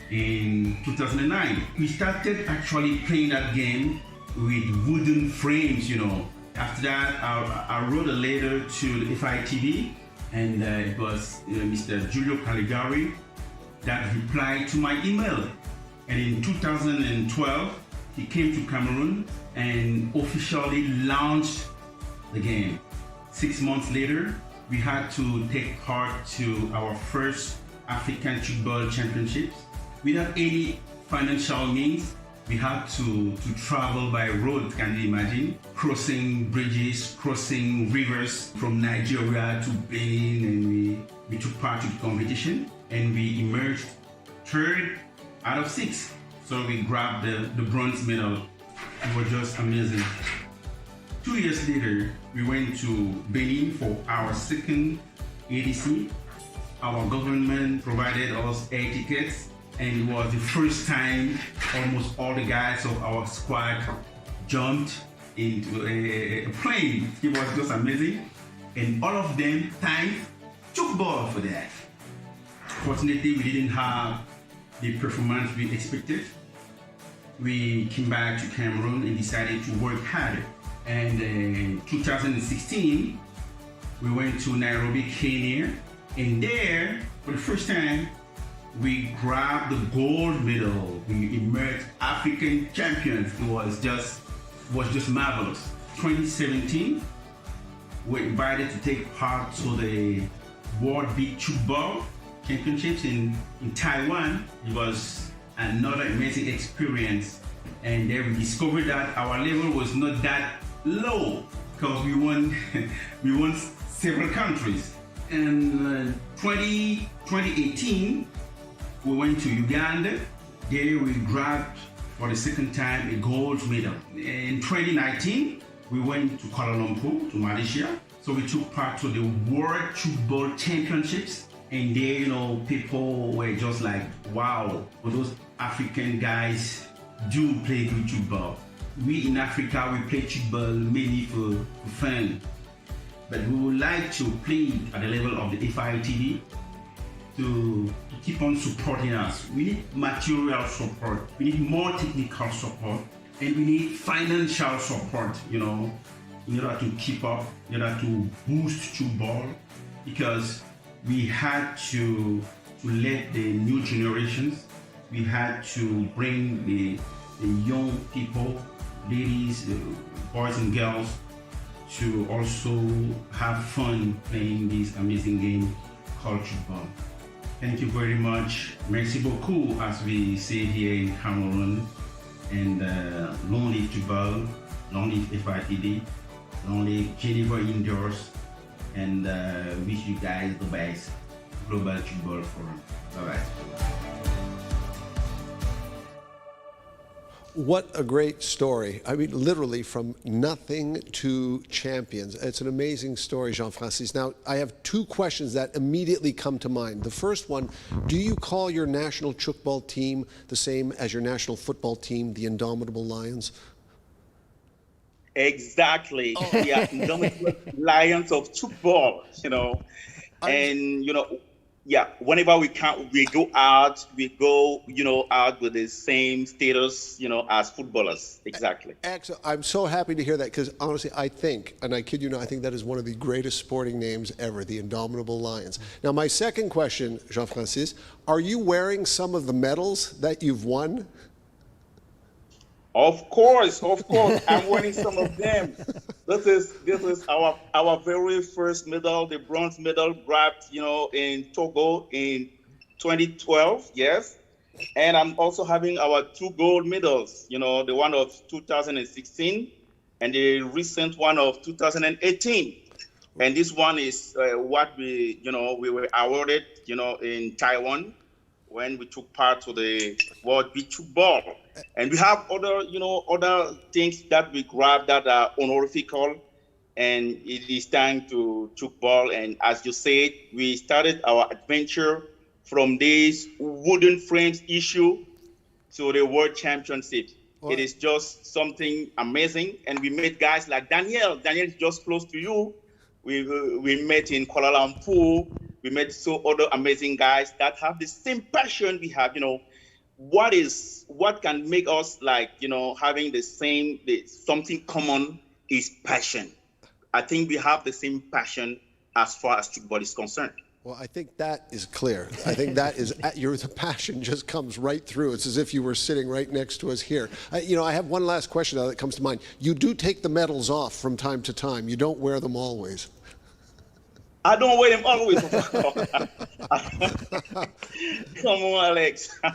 in 2009. We started actually playing that game with wooden frames, you know. After that, I wrote a letter to the FITB, and it was Mr. Giulio Caligari that replied to my email. And in 2012, he came to Cameroon and officially launched the game. 6 months later, we had to take part to our first African Tchoukball Championships. Without any financial means, we had to travel by road, can you imagine? Crossing bridges, crossing rivers from Nigeria to Benin, and we took part in the competition, and we emerged third out of 6. So we grabbed the bronze medal. It was just amazing. 2 years later, we went to Benin for our second EDC. Our government provided us air tickets, and it was the first time almost all the guys of our squad jumped into a plane. It was just amazing, and all of them thanked Tchoukball for that. Fortunately, we didn't have the performance we expected. We came back to Cameroon and decided to work harder. And in 2016, we went to Nairobi, Kenya, and there, for the first time, we grabbed the gold medal. We emerged African champions. It was just marvelous. 2017, we were invited to take part to the World Beach Tchoukball Championships in Taiwan. It was another amazing experience, and there we discovered that our level was not that low because we won several countries. And 2018, we went to Uganda. There we grabbed for the second time a gold medal. In 2019, we went to Kuala Lumpur, to Malaysia. So we took part to the World Tchoukball Championships. And there, people were just like, wow, those African guys do play good Tchoukball. We in Africa, we play Tchoukball mainly for fun. But we would like to play at the level of the FITV to keep on supporting us. We need material support, we need more technical support, and we need financial support, in order to keep up, in order to boost Tchoukball, because we had to let the new generations, we had to bring the young people, ladies, boys and girls, to also have fun playing this amazing game called Tchoukball. Thank you very much. Merci beaucoup, as we say here in Cameroon. And long live Tchoukball, long live FITD, long live Geneva Indoors, and wish you guys the best. Global Tchoukball Forum. Bye-bye. What a great story. I mean, literally from nothing to champions. It's an amazing story, Jean-Francis. Now, I have two questions that immediately come to mind. The first one, do you call your national Tchoukball team the same as your national football team, the Indomitable Lions? Exactly. We are Indomitable Lions of Tchoukball, and, whenever we can, we go out, out with the same status, as footballers. Exactly. Excellent. I'm so happy to hear that, because honestly, I think, and I kid you not, I think that is one of the greatest sporting names ever, the Indomitable Lions. Now, my second question, Jean-Francis, are you wearing some of the medals that you've won? Of course, I'm winning some of them. This is our very first medal, the bronze medal grabbed, in Togo in 2012, yes. And I'm also having our 2 gold medals, the one of 2016 and the recent one of 2018. And this one is what we were awarded, in Taiwan when we took part to the World Beach Tchoukball. And we have other things that we grab that are honorifical, and it is time to Tchoukball. And as you said, we started our adventure from this wooden frames issue to the World Championship. Wow. It is just something amazing, and we met guys like Daniel. Daniel is just close to you. We met in Kuala Lumpur. We met other amazing guys that have the same passion we have. What can make us having something common is passion. I think we have the same passion as far as Tchoukball is concerned. Well, I think that is clear. I think that is, the passion just comes right through. It's as if you were sitting right next to us here. I have one last question that comes to mind. You do take the medals off from time to time. You don't wear them always. I don't wear them always. Come on, Alex. I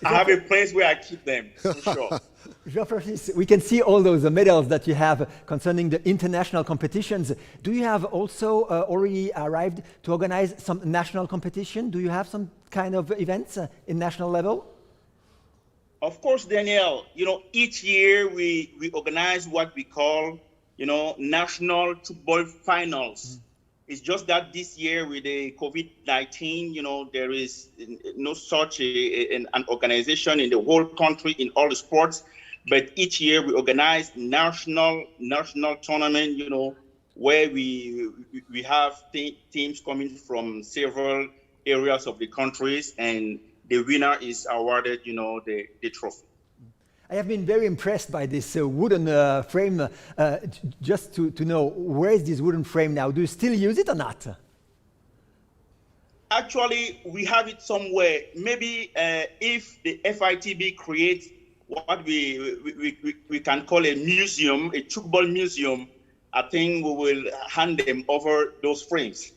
have a place where I keep them, for sure. Jean-Francis, we can see all those medals that you have concerning the international competitions. Do you have also already arrived to organize some national competition? Do you have some kind of events in national level? Of course, Daniel. Each year we organize what we call, national Tchoukball finals. It's just that this year with the COVID-19, there is no such an organization in the whole country in all the sports. But each year we organize national tournament, where we have teams coming from several areas of the countries, and the winner is awarded, the trophy. I have been very impressed by this wooden frame. Just to know, where is this wooden frame now? Do you still use it or not? Actually, we have it somewhere. Maybe if the FITB creates what we can call a museum, a Tchoukball museum, I think we will hand them over those frames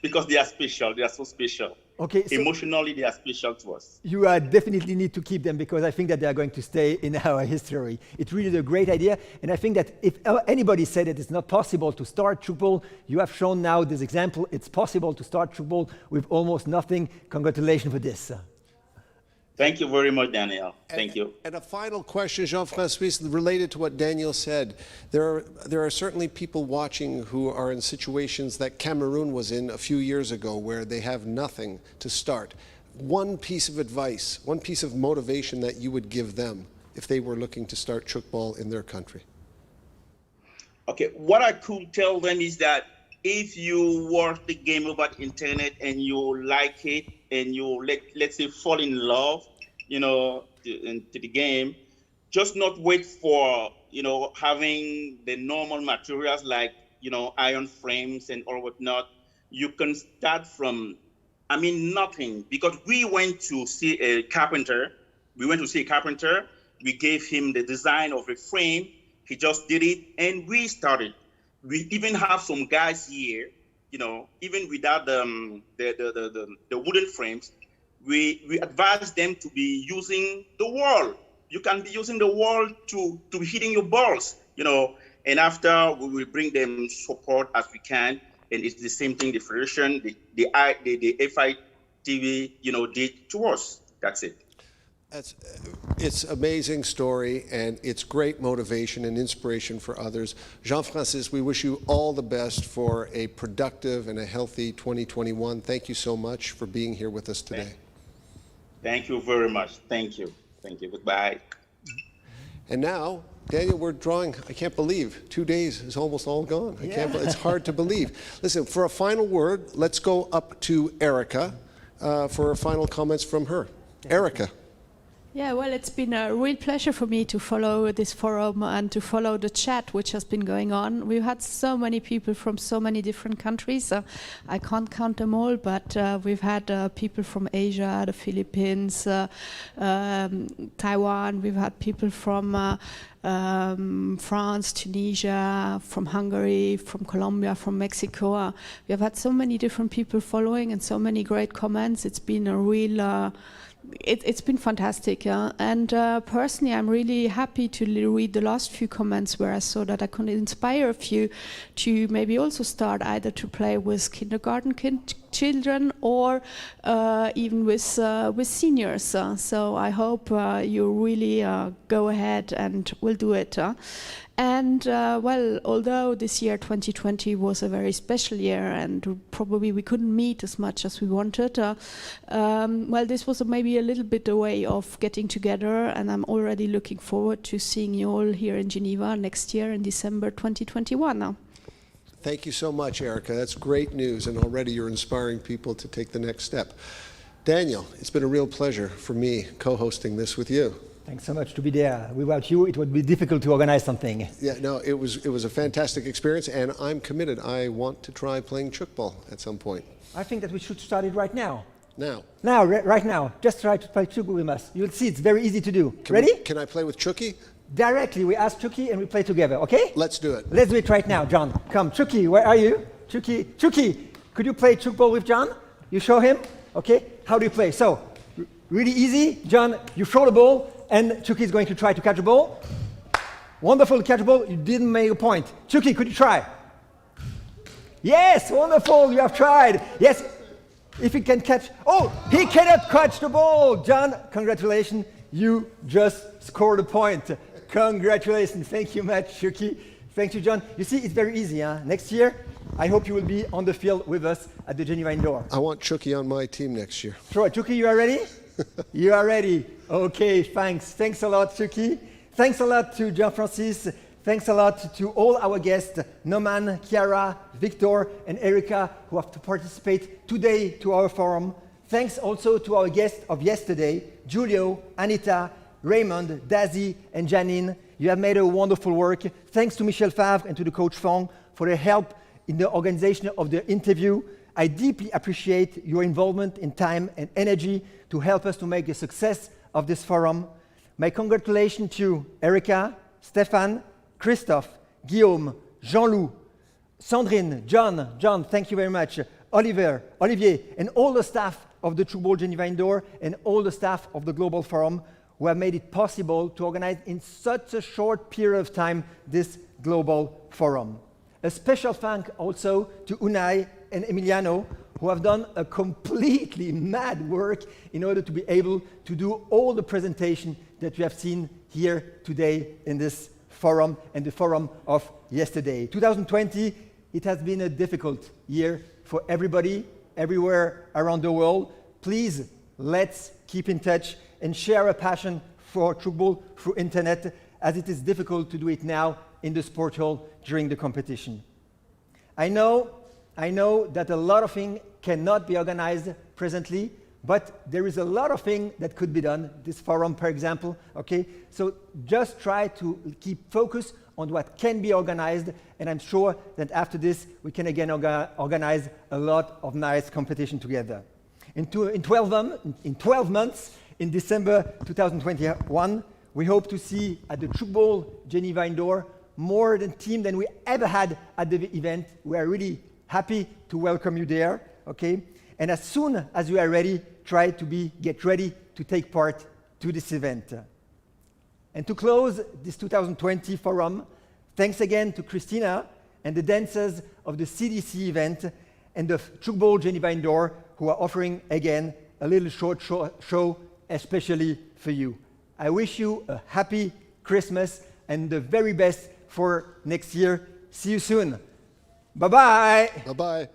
because they are special. They are so special. Okay, so emotionally, they are special to us. You definitely need to keep them because I think that they are going to stay in our history. It really is a great idea, and I think that if anybody said that it's not possible to start Tchoukball, you have shown now this example. It's possible to start Tchoukball with almost nothing. Congratulations for this. Thank you very much, Daniel. Thank you. And a final question, Jean-François, related to what Daniel said. There are certainly people watching who are in situations that Cameroon was in a few years ago where they have nothing to start. One piece of advice, one piece of motivation that you would give them if they were looking to start Tchoukball in their country. Okay, what I could tell them is that if you watch the game over the internet and you like it, and you let's say fall in love, to the game, just not wait for having the normal materials like iron frames and all whatnot. You can start from nothing, because we went to see a carpenter. We gave him the design of a frame. He just did it, and we started. We even have some guys here. Even without the wooden frames, we advise them to be using the wall. You can be using the wall to be hitting your balls, and after we will bring them support as we can. And it's the same thing the federation, the FITV, did to us. That's it. It's an amazing story, and it's great motivation and inspiration for others. Jean-François, we wish you all the best for a productive and a healthy 2021. Thank you so much for being here with us today. Thank you very much. Thank you. Thank you. Goodbye. And now, Daniel, we're drawing, I can't believe, 2 days is almost all gone. It's hard to believe. Listen, for a final word, let's go up to Erika for final comments from her. Erika. Yeah, well, it's been a real pleasure for me to follow this forum and to follow the chat which has been going on. We've had so many people from so many different countries. I can't count them all, but we've had people from Asia, the Philippines, Taiwan. We've had people from France, Tunisia, from Hungary, from Colombia, from Mexico. We have had so many different people following and so many great comments. It's been a real... It's been fantastic, and personally I'm really happy to read the last few comments where I saw that I could inspire a few to maybe also start either to play with kindergarten children or even with seniors. So I hope you really go ahead and will do it. And well, although this year 2020 was a very special year and probably we couldn't meet as much as we wanted, well, this was maybe a little bit a way of getting together, and I'm already looking forward to seeing you all here in Geneva next year in December 2021. Thank you so much, Erika. That's great news, and already you're inspiring people to take the next step. Daniel, it's been a real pleasure for me co-hosting this with you. Thanks so much to be there. Without you, it would be difficult to organize something. Yeah, no, it was a fantastic experience, and I'm committed. I want to try playing Tchoukball at some point. I think that we should start it right now. Now? Now, right now. Just try to play Tchoukball with us. You'll see, it's very easy to do. Ready? Can I play with Chucky? Directly, we ask Chucky and we play together, okay? Let's do it. Let's do it right now, John. Come, Chucky, where are you? Chucky, could you play Tchoukball with John? You show him? Okay, how do you play? So, really easy. John, you throw the ball, and Chucky is going to try to catch the ball. Wonderful, catch the ball. You didn't make a point. Chucky, could you try? Yes, wonderful, you have tried. Yes, if he can catch. Oh, he cannot catch the ball. John, congratulations. You just scored a point. Congratulations. Thank you much, Chucky. Thank you, John. You see, it's very easy. Next year, I hope you will be on the field with us at the Geneva Indoor. I want Chucky on my team next year. Sure, Chucky, you are ready? You are ready. Okay, thanks. Thanks a lot, Chucky. Thanks a lot to Jean-Francis. Thanks a lot to all our guests, Nooman, Chiara, Victor, and Erika, who have to participate today to our forum. Thanks also to our guests of yesterday, Giulio, Anita, Raymond, Dazi, and Janine. You have made a wonderful work. Thanks to Michel Favre and to the Coach Fong for their help in the organization of the interview. I deeply appreciate your involvement in time and energy to help us to make a success of this forum. My congratulations to Erika, Stéphane, Christophe, Guillaume, Jean-Loup, Sandrine, John, thank you very much, Olivier, and all the staff of the Tchoukball Geneva Indoor and all the staff of the Global Forum who have made it possible to organize in such a short period of time this Global Forum. A special thank also to Unai and Emiliano, who have done a completely mad work in order to be able to do all the presentation that you have seen here today in this forum and the forum of yesterday. 2020, it has been a difficult year for everybody, everywhere around the world. Please, let's keep in touch and share a passion for Tchoukball through internet, as it is difficult to do it now in the sport hall during the competition. I know that a lot of things cannot be organized presently, but there is a lot of things that could be done, this forum, for example, okay? So just try to keep focus on what can be organized, and I'm sure that after this, we can again organize a lot of nice competition together. In 12 months, in December 2021, we hope to see at the Tchoukball Geneva Indoor more team than we ever had at the event. We are really happy to welcome you there, okay? And as soon as you are ready, try to get ready to take part to this event. And to close this 2020 forum, thanks again to Christina and the dancers of the CDC event and the Tchoukball Geneva Indoor, who are offering again a little short show especially for you. I wish you a happy Christmas and the very best for next year. See you soon. Bye-bye. Bye-bye.